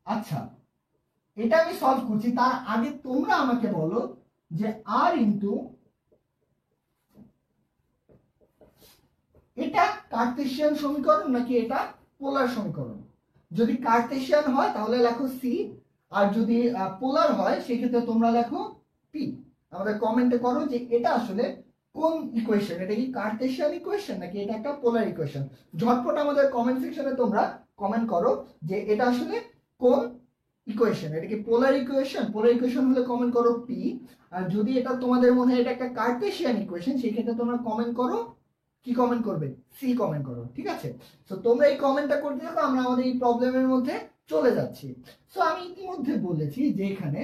আচ্ছা, এটা আমি সলভ করছি, তার আগে তোমরা আমাকে বলো যে r ইনটু এটা কার্টেশিয়ান সমীকরণ নাকি এটা পোলার সমীকরণ? যদি কার্টেশিয়ান হয় তাহলে লেখো সি, আর যদি পোলার হয় সেক্ষেত্রে তোমরা লেখো পি। আমাদের কমেন্টে করো যে এটা আসলে কোন ইকুয়েশন, এটা কি কার্টেশিয়ান ইকুয়েশন নাকি এটা একটা পোলার ইকুয়েশন। ঝটপট আমাদের কমেন্ট সেকশনে তোমরা কমেন্ট করো যে এটা আসলে কোন ইকুয়েশন, এটা কি পোলার ইকুয়েশন? পোলার ইকুয়েশন হলে কমেন্ট করো পি, আর যদি এটা তোমাদের মনে হয় এটা একটা কার্টেশিয়ান ইকুয়েশন সেই ক্ষেত্রে তোমরা কমেন্ট করো, কি কমেন্ট করবে? সি কমেন্ট করো। ঠিক আছে, তো তোমরা এই কমেন্টটা করতে থাকো, আমরা আমাদের এই প্রবলেমের মধ্যে চলে যাচ্ছি। সো আমি ইতিমধ্যে বলেছি যে এখানে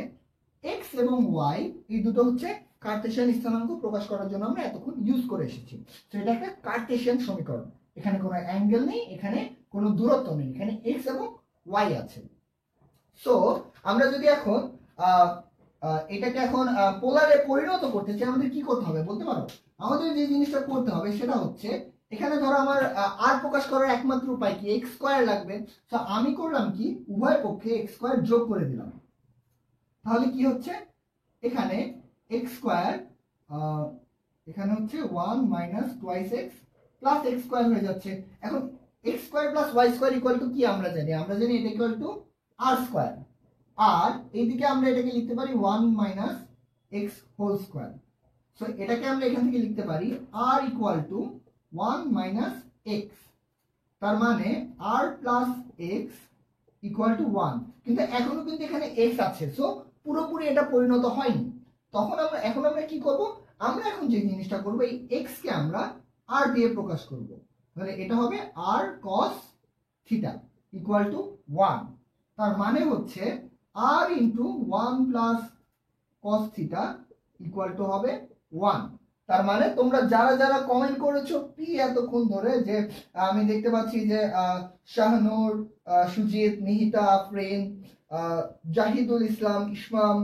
এক্স এবং ওয়াই এই দুটো হচ্ছে কার্টেশিয়ান স্থানাঙ্ক প্রকাশ করার জন্য আমরা এতক্ষণ ইউজ করে এসেছি। তো এটা একটা কার্টেশিয়ান সমীকরণ, এখানে কোনো অ্যাঙ্গেল নেই, এখানে কোনো দূরত্ব নেই, এখানে এক্স এবং ওয়াই আছে। সো আমরা যদি এখন এটাকে এখন পোলারে পরিণত করতে চাই, আমাদের কি করতে হবে বলতে পারো? আমাদের যে জিনিসটা করতে হবে সেটা হচ্ছে, এখানে ধরো আমার আর প্রকাশ করার একমাত্র উপায় কি? x² লাগবে। তো আমি করলাম কি, উভয় পক্ষে x² যোগ করে দিলাম। তাহলে কি হচ্ছে, এখানে x² এখানে হচ্ছে 1 - 2x প্লাস x² হয়ে যাচ্ছে। এখন x² + y² = কি আমরা জানি? আমরা জানি এটা = r²। আর এইদিকে আমরা এটাকে লিখতে পারি 1 minus x whole square. So এটাকে আমরা এখান থেকে লিখতে পারি r equal to 1 minus x, তার মানে r plus x equal to 1। কিন্তু এখনো কিন্তু এখানে এক্স আছে, সো পুরোপুরি এটা পরিণত হয়নি। এখন আমরা কি করব, আমরা এখন যে জিনিসটা করব, এই এক্স কে আমরা আর দিয়ে প্রকাশ করব। তাহলে এটা হবে r cos theta equal to 1। তার মানে হচ্ছে r into 1 plus cos theta equal to হবে 1। তার মানে তোমরা যারা যারা কমেন্ট করেছো পি এতক্ষণ ধরে, যে আমি দেখতে পাচ্ছি যে শাহনূর, সুজিত, নিহিতা আফরিন, জাহিদুল ইসলাম, ইসমাম,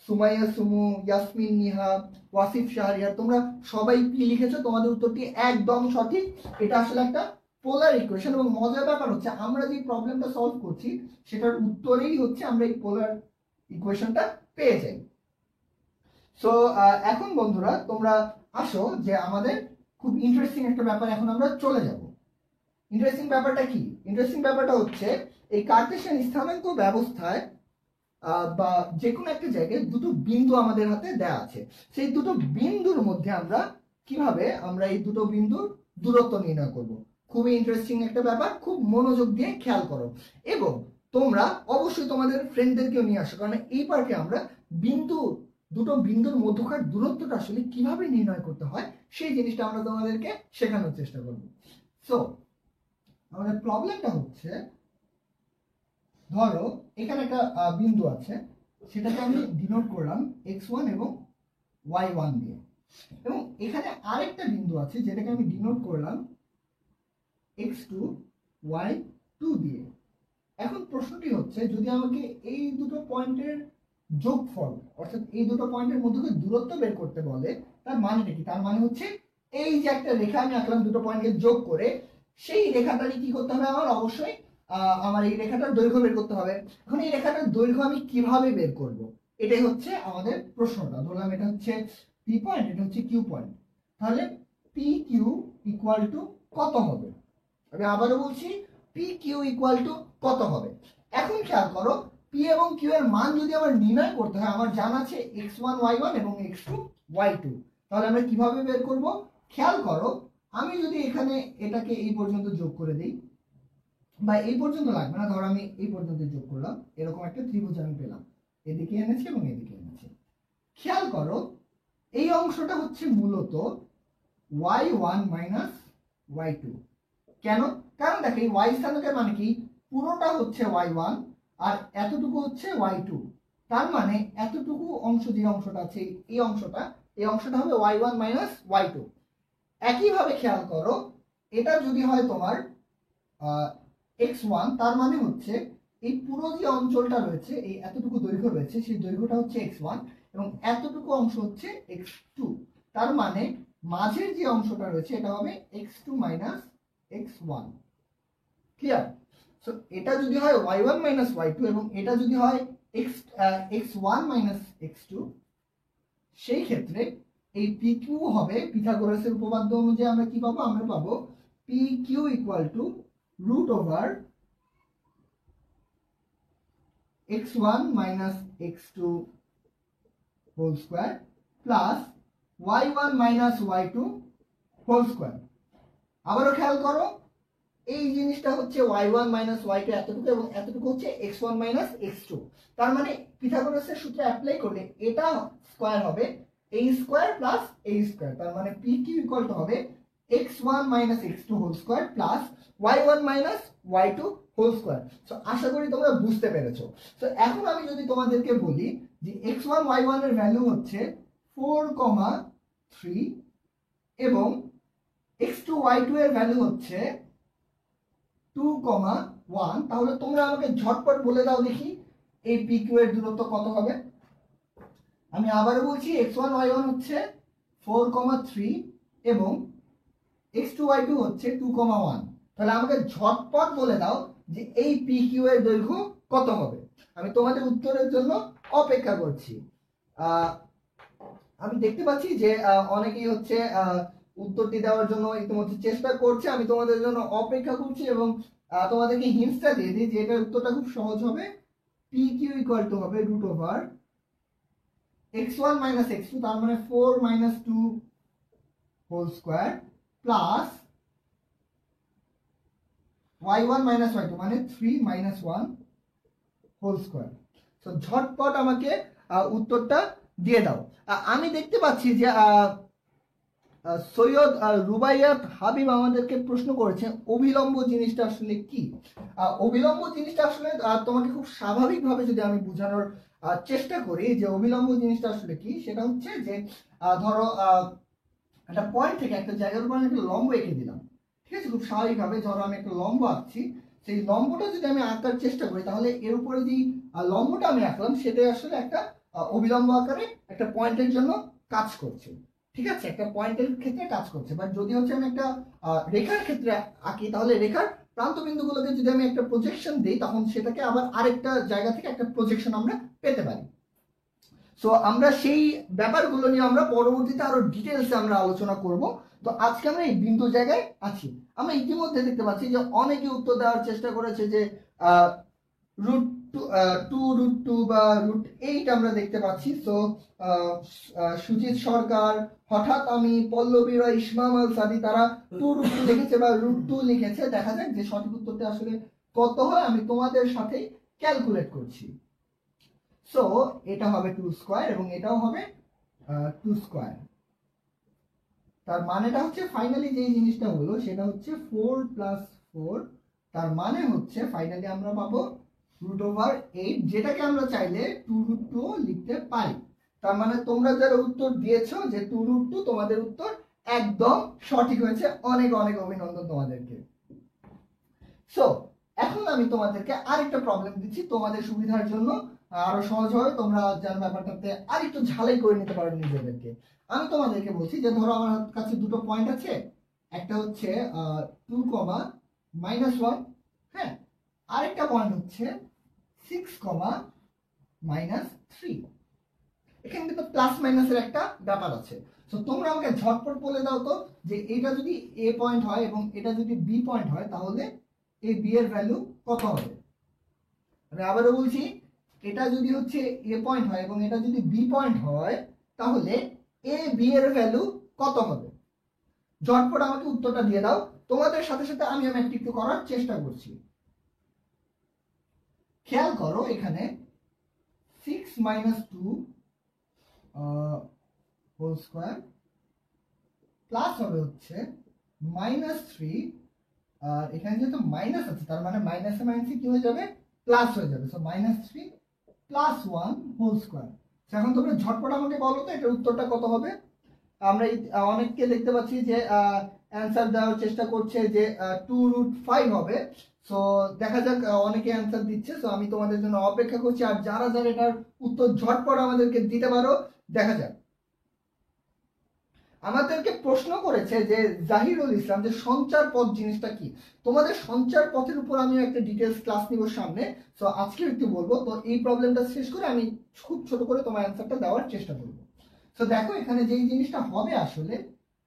সুমাইয়া সুমু, ইয়াসমিন নিহা, ওয়াসিফ শাহরিয়ার, তোমরা সবাই পি লিখেছো। তোমাদের উত্তরটি একদম সঠিক। এটা আসলে একটা পোলার ইকুয়েশন, এবং মজার ব্যাপার হচ্ছে আমরা যে প্রবলেমটা সলভ করছি সেটার উত্তরেই হচ্ছে আমরা এই পোলার ইকুয়েশনটা পেয়ে যাই। সো এখন বন্ধুরা তোমরা আসো যে আমাদের খুব ইন্টারেস্টিং একটা ব্যাপার এখন আমরা চলে যাব। ইন্টারেস্টিং ব্যাপারটা কি? ইন্টারেস্টিং ব্যাপারটা হচ্ছে এই কার্টেশিয়ান স্থানাঙ্ক ব্যবস্থায় বা যে কোনো একটা জায়গায় দুটো বিন্দু আমাদের হাতে দেয়া আছে। সেই দুটো বিন্দুর মধ্যে আমরা কিভাবে এই দুটো বিন্দুর দূরত্ব নির্ণয় করব। খুবই ইন্টারেস্টিং একটা ব্যাপার, খুব মনোযোগ দিয়ে খেয়াল করো। এবং তোমরা অবশ্যই তোমাদের ফ্রেন্ডদেরকেও নিয়ে আসো, কারণ এই পার্টে আমরা দুটো বিন্দুর মধ্যকার দূরত্বটা আসলে কিভাবে নির্ণয় করতে হয় সেই জিনিসটা আমরা তোমাদেরকে শেখানোর চেষ্টা করব। সো আমাদের প্রবলেমটা হচ্ছে, ধরো এখানে একটা বিন্দু আছে, সেটাকে আমি ডিনোট করলাম x1 এবং y1 দিয়ে, এবং এখানে আরেকটা বিন্দু আছে যেটাকে আমি ডিনোট করলাম x2 y2 দিয়ে। এখন প্রশ্নটি হচ্ছে, যদি আমাকে এই দুটো পয়েন্টের যোগফল, অর্থাৎ এই দুটো পয়েন্টের মধ্যে দূরত্ব বের করতে বলে, তার মানেটা কি? তার মানে হচ্ছে এই যে একটা রেখা আমি আঁকলাম দুটো পয়েন্টকে যোগ করে, সেই রেখাটারই কি করতে হবে আমার? অবশ্যই আমার এই রেখাটার দৈর্ঘ্য বের করতে হবে। এখন এই রেখাটার দৈর্ঘ্য আমি কিভাবে বের করব, এটাই হচ্ছে আমাদের প্রশ্নটা। ধরলাম এটা হচ্ছে পি পয়েন্ট, এটা হচ্ছে কিউ পয়েন্ট, তাহলে পি কিউ ইকুয়াল টু কত হবে? আমি আবারও বলছি, পি কিউ ইকুয়াল টু কত হবে? এখন খেয়াল করো, পি এবং কিউ এর মান যদি আমার নির্ণয় করতে হয়, আমার জানা আছে x1 y1 এবং x2 y2, তাহলে আমরা কিভাবে বের করব? খেয়াল করো, আমি যদি এখানে এটাকে এই পর্যন্ত যোগ করে দিই, বা এই পর্যন্ত লাগবে না, ধরো আমি এই পর্যন্ত যোগ করলাম, এরকম একটা ত্রিভুজ আমি পেলাম, এদিকে এনেছি এবং এদিকে এনেছি। খেয়াল করো, এই অংশটা হচ্ছে মূলত y1 মাইনাস y2। কেন? কারণ দেখো এই y স্থানাঙ্কের মানে কি, পুরোটা হচ্ছে y1 আর এতটুকু হচ্ছে y2, তার মানে এতটুকু অংশ, যে অংশটা আছে এই অংশটা হবে y1 মাইনাস y2। একইভাবে খেয়াল করো, এটা যদি হয় তোমার x1, তার মানে হচ্ছে এই পুরো যে অঞ্চলটা রয়েছে, এই এতটুকু দৈর্ঘ্য রয়েছে, সেই দৈর্ঘ্যটা হচ্ছে x1 এবং এতটুকু অংশ হচ্ছে x2, তার মানে মাঝের যে অংশটা রয়েছে এটা হবে x2 minus x1। Clear? So এটা যদি হয় y1 মাইনাস y2 এবং এটা যদি হয় x1 মাইনাস x2, সেই ক্ষেত্রে এই PQ হবে পিথাগোরাসের উপপাদ্য অনুযায়ী আমরা কি পাবো? আমরা পাবো PQ equal to root over x1 minus x2 whole square plus y1 minus y2 whole square. আবারও খেয়াল করো, এই জিনিসটা হচ্ছে y1 মাইনাস y2 এতটুকু এবং এতটুকু হচ্ছে x1 মাইনাস x2, তার মানে পিথাগোরাসের সূত্র অ্যাপ্লাই করলে এটা স্কয়ার হবে a square plus a square, তার মানে PQ ইকুয়াল টু হবে x1 minus x2 whole square plus y1 minus y2 whole square. So আশা করি তোমরা বুঝতে পেরেছো। সো এখন আমি যদি তোমাদেরকে বলি যে x1 y1 এর ভ্যালু হচ্ছে 4,3 এবং x2 y2 এর ভ্যালু হচ্ছে 2,1, তাহলে তোমরা আমাকে ঝটপট বলে দাও দেখি এই PQ এর দূরত্ব কত হবে? আমি আবারও বলছি, x1 y1 হচ্ছে 4,3 এবং x2 y2 হচ্ছে 2,1, তাহলে আমাকে ঝটপট বলে দাও যে এই PQ এর দৈর্ঘ্য কত হবে। আমি তোমাদের উত্তরের জন্য অপেক্ষা করছি। আমি দেখতে পাচ্ছি যে অনেকেই হচ্ছে উত্তরটি দেওয়ার জন্য ইতিমধ্যে চেষ্টা করছে। আমি তোমাদের জন্য অপেক্ষা করছি এবং তোমাদেরকে হিন্টসটা দিয়ে দিই যে এটার উত্তরটা খুব সহজ হবে। পি কিউ ইকুয়াল টু হবে root over x1 minus x2, তার মানে 4 minus 2 whole square plus y1 minus y2 মানে 3 মাইনাস 1 হোল স্কোয়ার। তো ঝটপট আমাকে উত্তরটা দিয়ে দাও। আমি দেখতে পাচ্ছি যে সৈয়দ রুবাইয়াত হাবিব আমাদেরকে প্রশ্ন করেছে অভিলম্ব জিনিসটা আসলে কি। অভিলম্ব জিনিসটা আসলে তোমাকে খুব স্বাভাবিকভাবে যদি আমি বোঝানোর চেষ্টা করি যে অভিলম্ব জিনিসটা আসলে কি, সেটা হচ্ছে যে ধরো একটা পয়েন্ট থেকে একটা জায়গার উপর আমি একটা লম্ব এঁকে দিলাম, ঠিক আছে, খুব স্বাভাবিকভাবে ধরো আমি একটা লম্ব আঁকছি, সেই লম্বটা যদি আমি আঁকার চেষ্টা করি তাহলে এর উপরে যে লম্বটা আমি আঁকলাম সেটাই আসলে একটা অভিলম্ব আকারে একটা পয়েন্টের জন্য কাজ করছে, ঠিক আছে, একটা পয়েন্টের ক্ষেত্রে কাজ করছে। বাট যদি হচ্ছে আমি একটা রেখার ক্ষেত্রে আঁকি তাহলে রেখার প্রান্ত বিন্দুগুলোকে যদি আমি একটা প্রজেকশন দিই তখন সেটাকে আবার আরেকটা জায়গা থেকে একটা প্রজেকশন আমরা পেতে পারি। সো আমরা সেই ব্যাপারগুলো নিয়ে আমরা পরবর্তীতে আরো ডিটেলসে আমরা আলোচনা করব। তো আজকে আমরা এই বিন্দু জায়গায় আছি। আমরা ইতিমধ্যে দেখতে পাচ্ছি যে অনেকে উত্তর দেওয়ার চেষ্টা করেছে যে √2 বা √8 আমরা দেখতে পাচ্ছি। সো সুজিত সরকার, হঠাৎ আমি, পল্লবী রয়, ইসমাম আল সাদি তারা √2 লিখেছে বা √2 লিখেছে। দেখা যাক যে সঠিক উত্তরটা আসলে কত হয়, আমি তোমাদের সাথে ক্যালকুলেট করছি। সো এটা হবে 2 স্কয়ার এবং এটাও হবে 2 স্কয়ার। তার মানেটা হচ্ছে ফাইনালি যে জিনিসটা হলো সেটা হচ্ছে 4 + 4, তার মানে হচ্ছে ফাইনালি আমরা পাবো √8, যেটাকে আমরা চাইলে 2√2 লিখতে পারি। তার মানে তোমরা যারা উত্তর দিয়েছো যে 2√2, তোমাদের উত্তর একদম সঠিক হয়েছে। অনেক অনেক অভিনন্দন তোমাদেরকে। সো এখন আমি তোমাদেরকে আরেকটা প্রবলেম দিচ্ছি তোমাদের সুবিধার জন্য, আরো সহজ হয়, তোমরা যেন ব্যাপারটাতে আরেকটু ঝালাই করে নিতে পারো নিজেদেরকে। আমি তোমাদেরকে বলছি যে ধরো আমার কাছে দুটো পয়েন্ট আছে, একটা হচ্ছে 2, -1, হ্যাঁ, আরেকটা পয়েন্ট হচ্ছে 6, -3। এখানে কিন্তু প্লাস মাইনাসের একটা ব্যাপার আছে। তো তোমরা আমাকে ঝটপট বলে দাও তো যে এটা যদি এ পয়েন্ট হয় এবং এটা যদি বি পয়েন্ট হয় তাহলে এই বি এর ভ্যালু কত হবে। আমি আবারও বলছি, এটা যদি হচ্ছে এ পয়েন্ট হয় এবং এটা যদি বি পয়েন্ট হয় তাহলে এ বি এর ভ্যালু কত হবে। ঝটপট আমাকে উত্তরটা দিয়ে দাও। তোমাদের সাথে সাথে আমি একটু করার চেষ্টা করছি। খেয়াল করো এখানে 6 - 2 হোল স্কয়ার প্লাস হবে হচ্ছে -3, আর এখানে যেহেতু মাইনাস আছে তার মানে মাইনাসে মাইনাসে কি হয়ে যাবে, প্লাস হয়ে যাবে। So -3 + 1 whole square. এখন তোমরা ঝটপট আমাকে বলো তো এটার উত্তরটা কত হবে। আমরা অনেককে দেখতে পাচ্ছি যে অ্যান্সার দেওয়ার চেষ্টা করছে যে 2√5 হবে। সো দেখা যাক অনেকে অ্যান্সার দিচ্ছে। সো আমি তোমাদের জন্য অপেক্ষা করছি, আর যারা যারা এটার উত্তর ঝটপট আমাদেরকে দিতে পারো দেখা যাক। আমাদেরকে প্রশ্ন করেছে যে জাহিরুল ইসলাম যে সঞ্চার পথ জিনিসটা কি। তোমাদের সঞ্চার পথের উপর আমি একটা ডিটেলস ক্লাস নিব সামনে, সো আজকে একটু বলবো। তো এই প্রবলেমটা শেষ করে আমি খুব ছোট করে তোমার অ্যান্সারটা দেওয়ার চেষ্টা করবো। তো দেখো এখানে যেই জিনিসটা হবে আসলে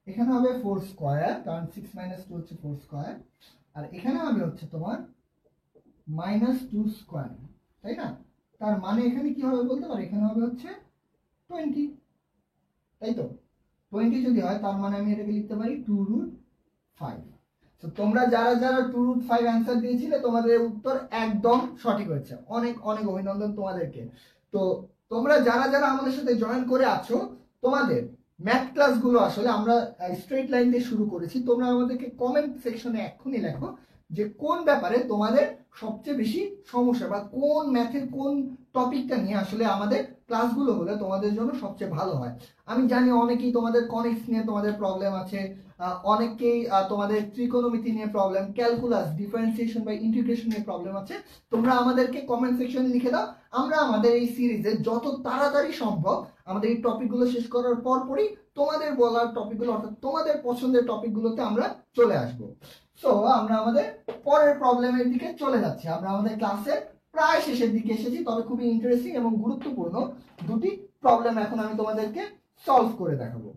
এখানে হবে 4 স্কয়ার, কারণ 6 - 2 হচ্ছে 4 স্কয়ার, আর এখানে হবে হচ্ছে তোমার -2 স্কয়ার, তাই না। তার মানে এখানে কি হবে বলতে পারো, এখানে হবে হচ্ছে 20, তাই তো। 20 যদি হয় তার মানে আমি এটাকে লিখতে পারি 2√5। তো তোমরা যারা যারা 2√5 অ্যান্সার দিয়েছিলে তোমাদের উত্তর একদম সঠিক হয়েছে। অনেক অনেক অভিনন্দন তোমাদেরকে। তো তোমরা যারা যারা আমাদের সাথে জয়েন করে আছো, তোমাদের ম্যাথ ক্লাসগুলো আসলে আমরা স্ট্রেট লাইন দিয়ে শুরু করেছি। তোমরা আমাদেরকে কমেন্ট সেকশনে এক্ষুনি লেখো যে কোন ব্যাপারে তোমাদের সবচেয়ে বেশি সমস্যা বা কোন ম্যাথের কোন টপিকটা নিয়ে আসলে আমাদের ক্লাসগুলো হলে তোমাদের জন্য সবচেয়ে ভালো হয়। আমি জানি অনেকেই তোমাদের কনিক্স নিয়ে তোমাদের প্রবলেম আছে, অনেকেই তোমাদের ত্রিকোণমিতি নিয়ে প্রবলেম, ক্যালকুলাস, ডিফারেন্সিয়েশন বা ইন্টিগ্রেশন নিয়ে প্রবলেম আছে। তোমরা আমাদেরকে কমেন্ট সেকশনে লিখে দাও। আমরা আমাদের এই সিরিজে যত তাড়াতাড়ি সম্ভব আমাদের এই টপিকগুলো শেষ করার পরপরই তোমাদের বলার টপিকগুলো অর্থাৎ তোমাদের পছন্দের টপিকগুলোতে আমরা চলে আসব। সো আমরা আমাদের পরের প্রবলেমের দিকে চলে যাচ্ছি। আমরা আমাদের ক্লাসের প্রায় শেষের দিকে এসেছি, তবে খুবই ইন্টারেস্টিং এবং গুরুত্বপূর্ণ দুটি প্রবলেম এখন আমি তোমাদেরকে সলভ করে দেখাবো।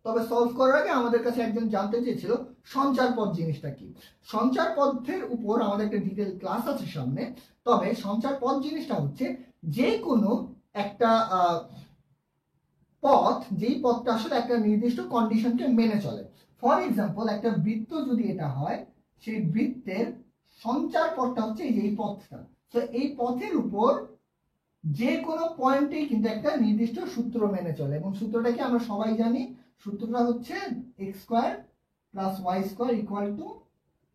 তবে সলভ করার আগে আমাদের কাছে একজন জানতে চেয়েছিল সঞ্চার পথ জিনিসটা কি। সঞ্চার পথের উপর আমাদের একটা ডিটেল ক্লাস আছে সামনে। তবে সঞ্চার পথ জিনিসটা হচ্ছে যে কোনো একটা পথ, যেই পথটা আসলে একটা নির্দিষ্ট কন্ডিশনকে মেনে চলে। ফর এক্সাম্পল, একটা বৃত্ত যদি এটা হয়, সেই বৃত্তের সঞ্চার পথটা হচ্ছে এই পথটা। তো এই পথের উপর যে কোনো পয়েন্টেই কিন্তু একটা নির্দিষ্ট সূত্র মেনে চলে, এবং সূত্রটাকে আমরা সবাই জানি। সূত্রটা হচ্ছে x square plus y square equal two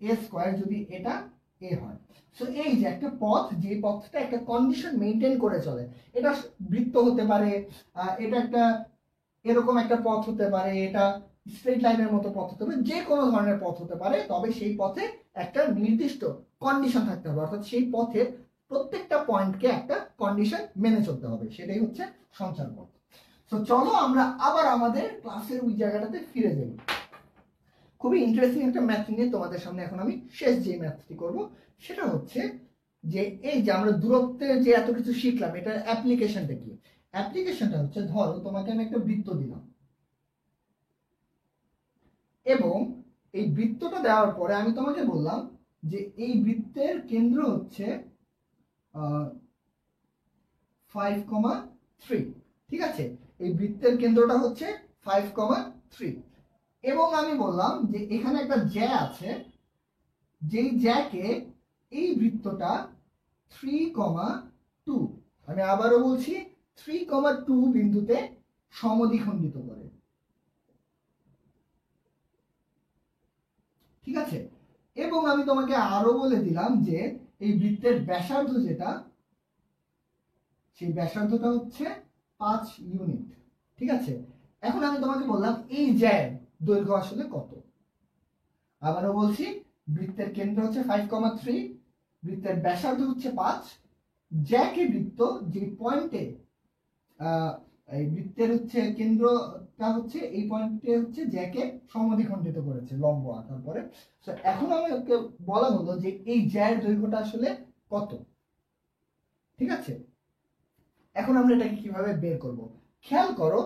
a square, যদি এটা a হয়। সো এই যে একটা পথ, যে পথটা একটা কন্ডিশন মেনটেন করে চলে, এটা বৃত্ত হতে পারে, এটা একটা এরকম একটা পথ হতে পারে, এটা স্ট্রেট লাইনের মতো পথ হতে পারে, যে কোনো ধরনের পথ হতে পারে। তবে সেই পথে একটা নির্দিষ্ট কন্ডিশন থাকতে হবে, অর্থাৎ সেই পথের প্রত্যেকটা পয়েন্টকে একটা কন্ডিশন মেনে চলতে হবে, সেটাই হচ্ছে সঞ্চার পথ। তো চলো আমরা আবার আমাদের ক্লাসের ওই জায়গাটাতে ফিরে যাই। খুবই ইন্টারেস্টিং একটা ম্যাথ নিয়ে তোমাদের সামনে এখন আমি শেষ যে ম্যাথটি করব, সেটা হচ্ছে যে এই যে আমরা দূরত্বের যে এত কিছু শিখলাম, এটার অ্যাপ্লিকেশনটা কি। অ্যাপ্লিকেশনটা হচ্ছে, ধরো তোমাকে আমি একটা বৃত্ত দিলাম, এবং এই বৃত্তটা দেওয়ার পরে আমি তোমাকে বললাম যে এই বৃত্তের কেন্দ্র হচ্ছে 5,3। ঠিক আছে, এই বৃত্তের কেন্দ্রটা হচ্ছে 5,3, এবং আমি বললাম যে এখানে একটা জ্যা আছে, যেই জ্যাকে এই বৃত্তটা 3,2, আমি আবারও বলছি 3,2 বিন্দুতে সমদ্বিখণ্ডিত করে। ঠিক আছে, এবং আমি তোমাকে আরো বলে দিলাম যে এই বৃত্তের ব্যাসার্ধ যেটা, সেই ব্যাসার্ধটা হচ্ছে 5 ইউনিট। ঠিক আছে, এখন আমি তোমাকে বললাম এই জ্যার দৈর্ঘ্য আসলে কত। আবারও বলছি, বৃত্তের কেন্দ্র হচ্ছে 5,3, বৃত্তের ব্যাসার্ধ হচ্ছে 5, জ্যাকে বৃত্ত যে পয়েন্টে এই বৃত্তের হচ্ছে কেন্দ্রটা হচ্ছে এই পয়েন্টে হচ্ছে জ্যাকে সমদ্বিখণ্ডিত করেছে লম্ব আঁকার পরে। তো এখন আমাকে বলা হলো যে এই জ্যার দৈর্ঘ্যটা আসলে কত। ঠিক আছে, এখন আমরা এটাকে কিভাবে বের করব, খেয়াল করো।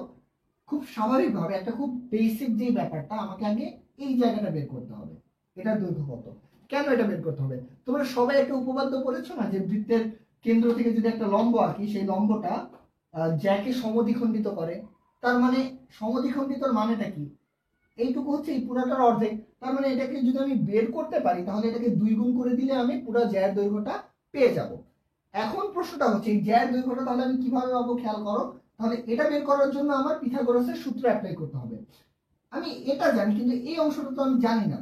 খুব স্বাভাবিকভাবে একটা খুব বেসিক যে ব্যাপারটা, আমাকে আগে এই জায়গাটা বের করতে হবে, এটার দৈর্ঘ্য কত। কেন এটা বের করতে হবে? তোমরা সবাই একটা উপপাদ্য পড়েছো না, যে বৃত্তের কেন্দ্র থেকে যদি একটা লম্ব আঁকি, সেই লম্বটা জ্যাকে সমদ্বিখণ্ডিত করে। তার মানে সমদ্বিখণ্ডিতর মানেটা কি? এইটুকু হচ্ছে এই পুরাটার অর্ধেক। তার মানে এটাকে যদি আমি বের করতে পারি, তাহলে এটাকে 2 গুণ করে দিলে আমি পুরো জ্যার দৈর্ঘ্যটা পেয়ে যাব। এখন প্রশ্নটা হচ্ছে এই জ্যার দৈর্ঘ্যটা তাহলে আমি কিভাবে পাবো? খেয়াল করো, তাহলে এটা বের করার জন্য আমার পিথাগোরাসের সূত্র অ্যাপ্লাই করতে হবে। আমি এটা জানি, কিন্তু এই অংশটা তো আমি জানি না,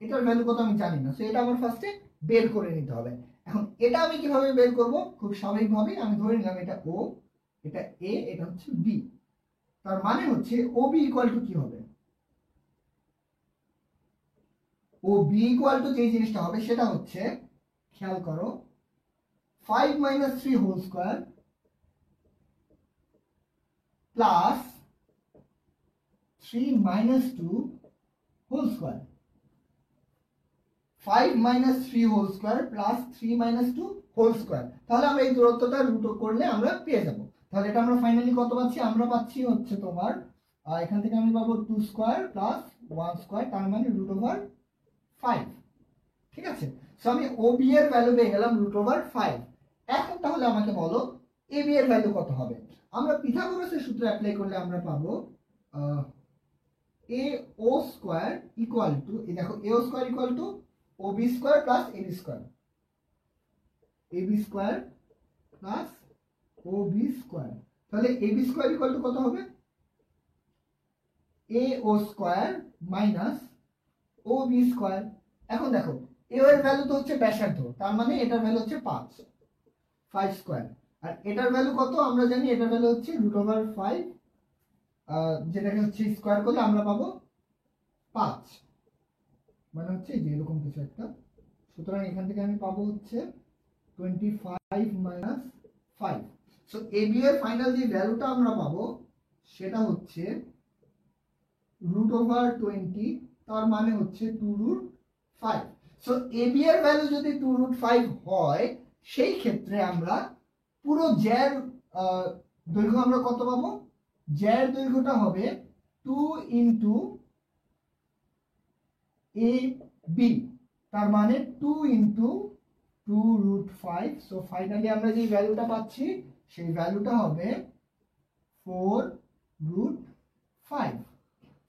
এটার ভ্যালু কত আমি জানি না। সো এটা আমার ফার্স্টে বের করে নিতে হবে। এখন এটা আমি কিভাবে বের করব? খুব স্বাভাবিকভাবে আমি ধরে নিলাম এটা ও, এটা এ, এটা হচ্ছে বি। তার মানে হচ্ছে ও বি ইকুয়াল টু কি হবে? ও বি ইকুয়াল টু যে জিনিসটা হবে সেটা হচ্ছে, খেয়াল করো, 5 - 3 whole square plus 3 - 2 whole square. 5 - 3 whole square plus 3 - 2 whole square. তাহলে আমরা এই দূরত্বটা রুট করলে আমরা পেয়ে যাব। তাহলে এটা আমরা ফাইনালি কত পাচ্ছি? আমরা পাচ্ছি হচ্ছে তোমার এখান থেকে আমি পাবো 2 স্কয়ার প্লাস 1 স্কয়ার, তার মানে √5। ঠিক আছে, সো আমি ও বি এর ভ্যালু পেয়ে গেলাম √5। এখন তাহলে আমাকে বলো এ বি এর ভ্যালু কত হবে? আমরা পিথাগোরাসের সূত্র অ্যাপ্লাই করলে আমরা পাবো A O square equal to, এই দেখো, A O square equal to O B square plus A B square, A B square plus O B square. তাহলে A B square equal to কত হবে? A O square minus O B square. এখন দেখো, এ এর value তো হচ্ছে ব্যাসার্ধ, তার মানে এটার ভ্যালু হচ্ছে 5 স্কয়ার, আর এটার ভ্যালু কত আমরা জানি, এটার ভ্যালু হচ্ছে √5, যেটাকে হচ্ছে স্কয়ার করলে আমরা পাবো 5, মানে হচ্ছে যে এরকম কিছু একটা। সুতরাং এখান থেকে আমি পাবো হচ্ছে 25 - 5। সো এ বি এর ফাইনাল যে ভ্যালুটা আমরা পাবো সেটা হচ্ছে √20, তার মানে হচ্ছে 2√5। সো এ বি এর ভ্যালু যদি 2√5 হয়, সেই ক্ষেত্রে আমরা পুরো জ্যার দৈর্ঘ্য আমরা কত পাবো? জ্যার দৈর্ঘ্যটা হবে 2 ইন্টু এ বি, তার মানে 2 ইন্টু 2√5। সো ফাইনালি আমরা যে ভ্যালুটা পাচ্ছি সেই ভ্যালুটা হবে 4√5।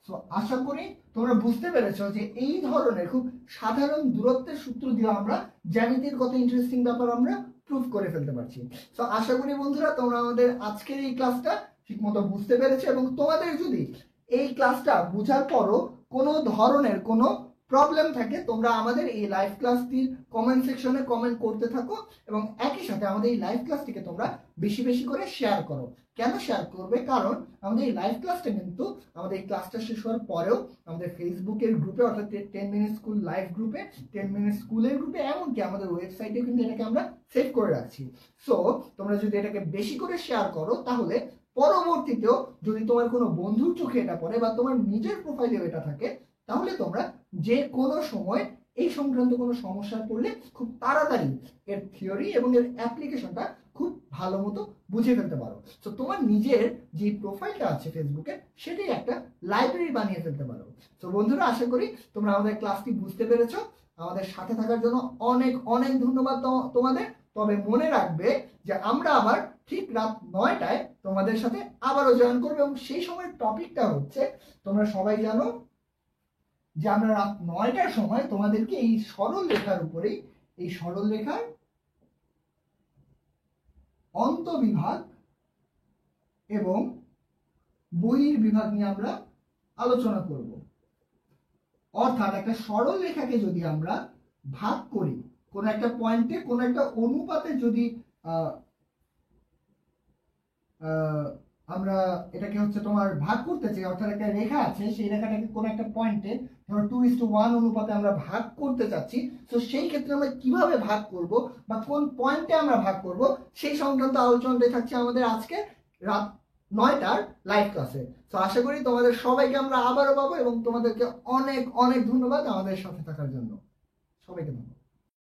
সো আশা করি তোমরা বুঝতে পেরেছো যে এই ধরনের খুব সাধারণ দূরত্বের সূত্র দিয়ে আমরা জ্যামিতির কত ইন্টারেস্টিং ব্যাপার আমরা প্রুফ করে ফেলতে পারছি। সো আশা করি বন্ধুরা তোমরা আমাদের আজকের এই ক্লাসটা ঠিকমতো বুঝতে পেরেছো, এবং তোমাদের যদি এই ক্লাসটা বোঝার পরও কোনো ধরনের কোনো প্রবলেম থাকে তোমরা আমাদের এই লাইভ ক্লাসটির কমেন্ট সেকশনে কমেন্ট করতে থাকো, এবং একই সাথে আমাদের এই লাইভ ক্লাসটিকে তোমরা বেশি বেশি করে শেয়ার করো। কেন শেয়ার করবে? কারণ আমাদের এই লাইভ ক্লাসটা কিন্তু আমাদের এই ক্লাসটা শেষ হওয়ার পরেও আমাদের ফেসবুকের গ্রুপে, অর্থাৎ 10 মিনিট স্কুল লাইভ গ্রুপে, 10 মিনিট স্কুলের গ্রুপে, এমনকি আমাদের ওয়েবসাইটে কিন্তু এটাকে আমরা সেভ করে রাখছি। সো তোমরা যদি এটাকে বেশি করে শেয়ার করো তাহলে পরবর্তীতেও যদি তোমার কোনো বন্ধুর চোখে এটা পড়ে বা তোমার নিজের প্রোফাইলেও এটা থাকে, তাহলে তোমরা যে কোনো সময় এই সংক্রান্ত কোনো সমস্যা পড়লে খুব তাড়াতাড়ি এর থিওরি এবং এর অ্যাপ্লিকেশনটা খুব ভালো মতো বুঝে ফেলতে পারো। তো তোমার নিজের যে প্রোফাইলটা আছে ফেসবুকে সেটাই একটা লাইব্রেরি বানিয়ে ফেলতে পারো। তো বন্ধুরা, আশা করি তোমরা আমাদের ক্লাসটি বুঝতে পেরেছো। আমাদের সাথে থাকার জন্য অনেক অনেক ধন্যবাদ তোমাদের। তবে মনে রাখবে যে আমরা আবার ঠিক রাত 9টায় তোমাদের সাথে আবারও জয়েন করবো, এবং সেই সময় টপিকটা হচ্ছে, তোমরা সবাই জানো যে আমরা রাত 9টার সময় তোমাদেরকে এই সরল রেখার উপরেই, এই সরল রেখার অন্তঃবিভাগ এবং বহির্বিভাগ নিয়ে আমরা আলোচনা করব। অর্থাৎ একটা সরল রেখাকে যদি আমরা ভাগ করি কোনো একটা পয়েন্টে, কোনো একটা অনুপাতে যদি আমরা এটাকে হচ্ছে তোমার ভাগ করতে চাই, অর্থাৎ একটা রেখা আছে সেই রেখাটাকে কোনো একটা পয়েন্টে ধরো 2:1 অনুপাতে আমরা ভাগ করতে চাচ্ছি, তো সেই ক্ষেত্রে আমরা কিভাবে ভাগ করব বা কোন পয়েন্টে আমরা ভাগ করব সেই সংক্রান্ত আলোচনাটাই থাকছে আমাদের আজকে রাত 9টার লাইভ ক্লাসে। তো আশা করি তোমাদের সবাইকে আমরা আবারও পাবো, এবং তোমাদেরকে অনেক অনেক ধন্যবাদ আমাদের সাথে থাকার জন্য। সবাইকে ধন্যবাদ।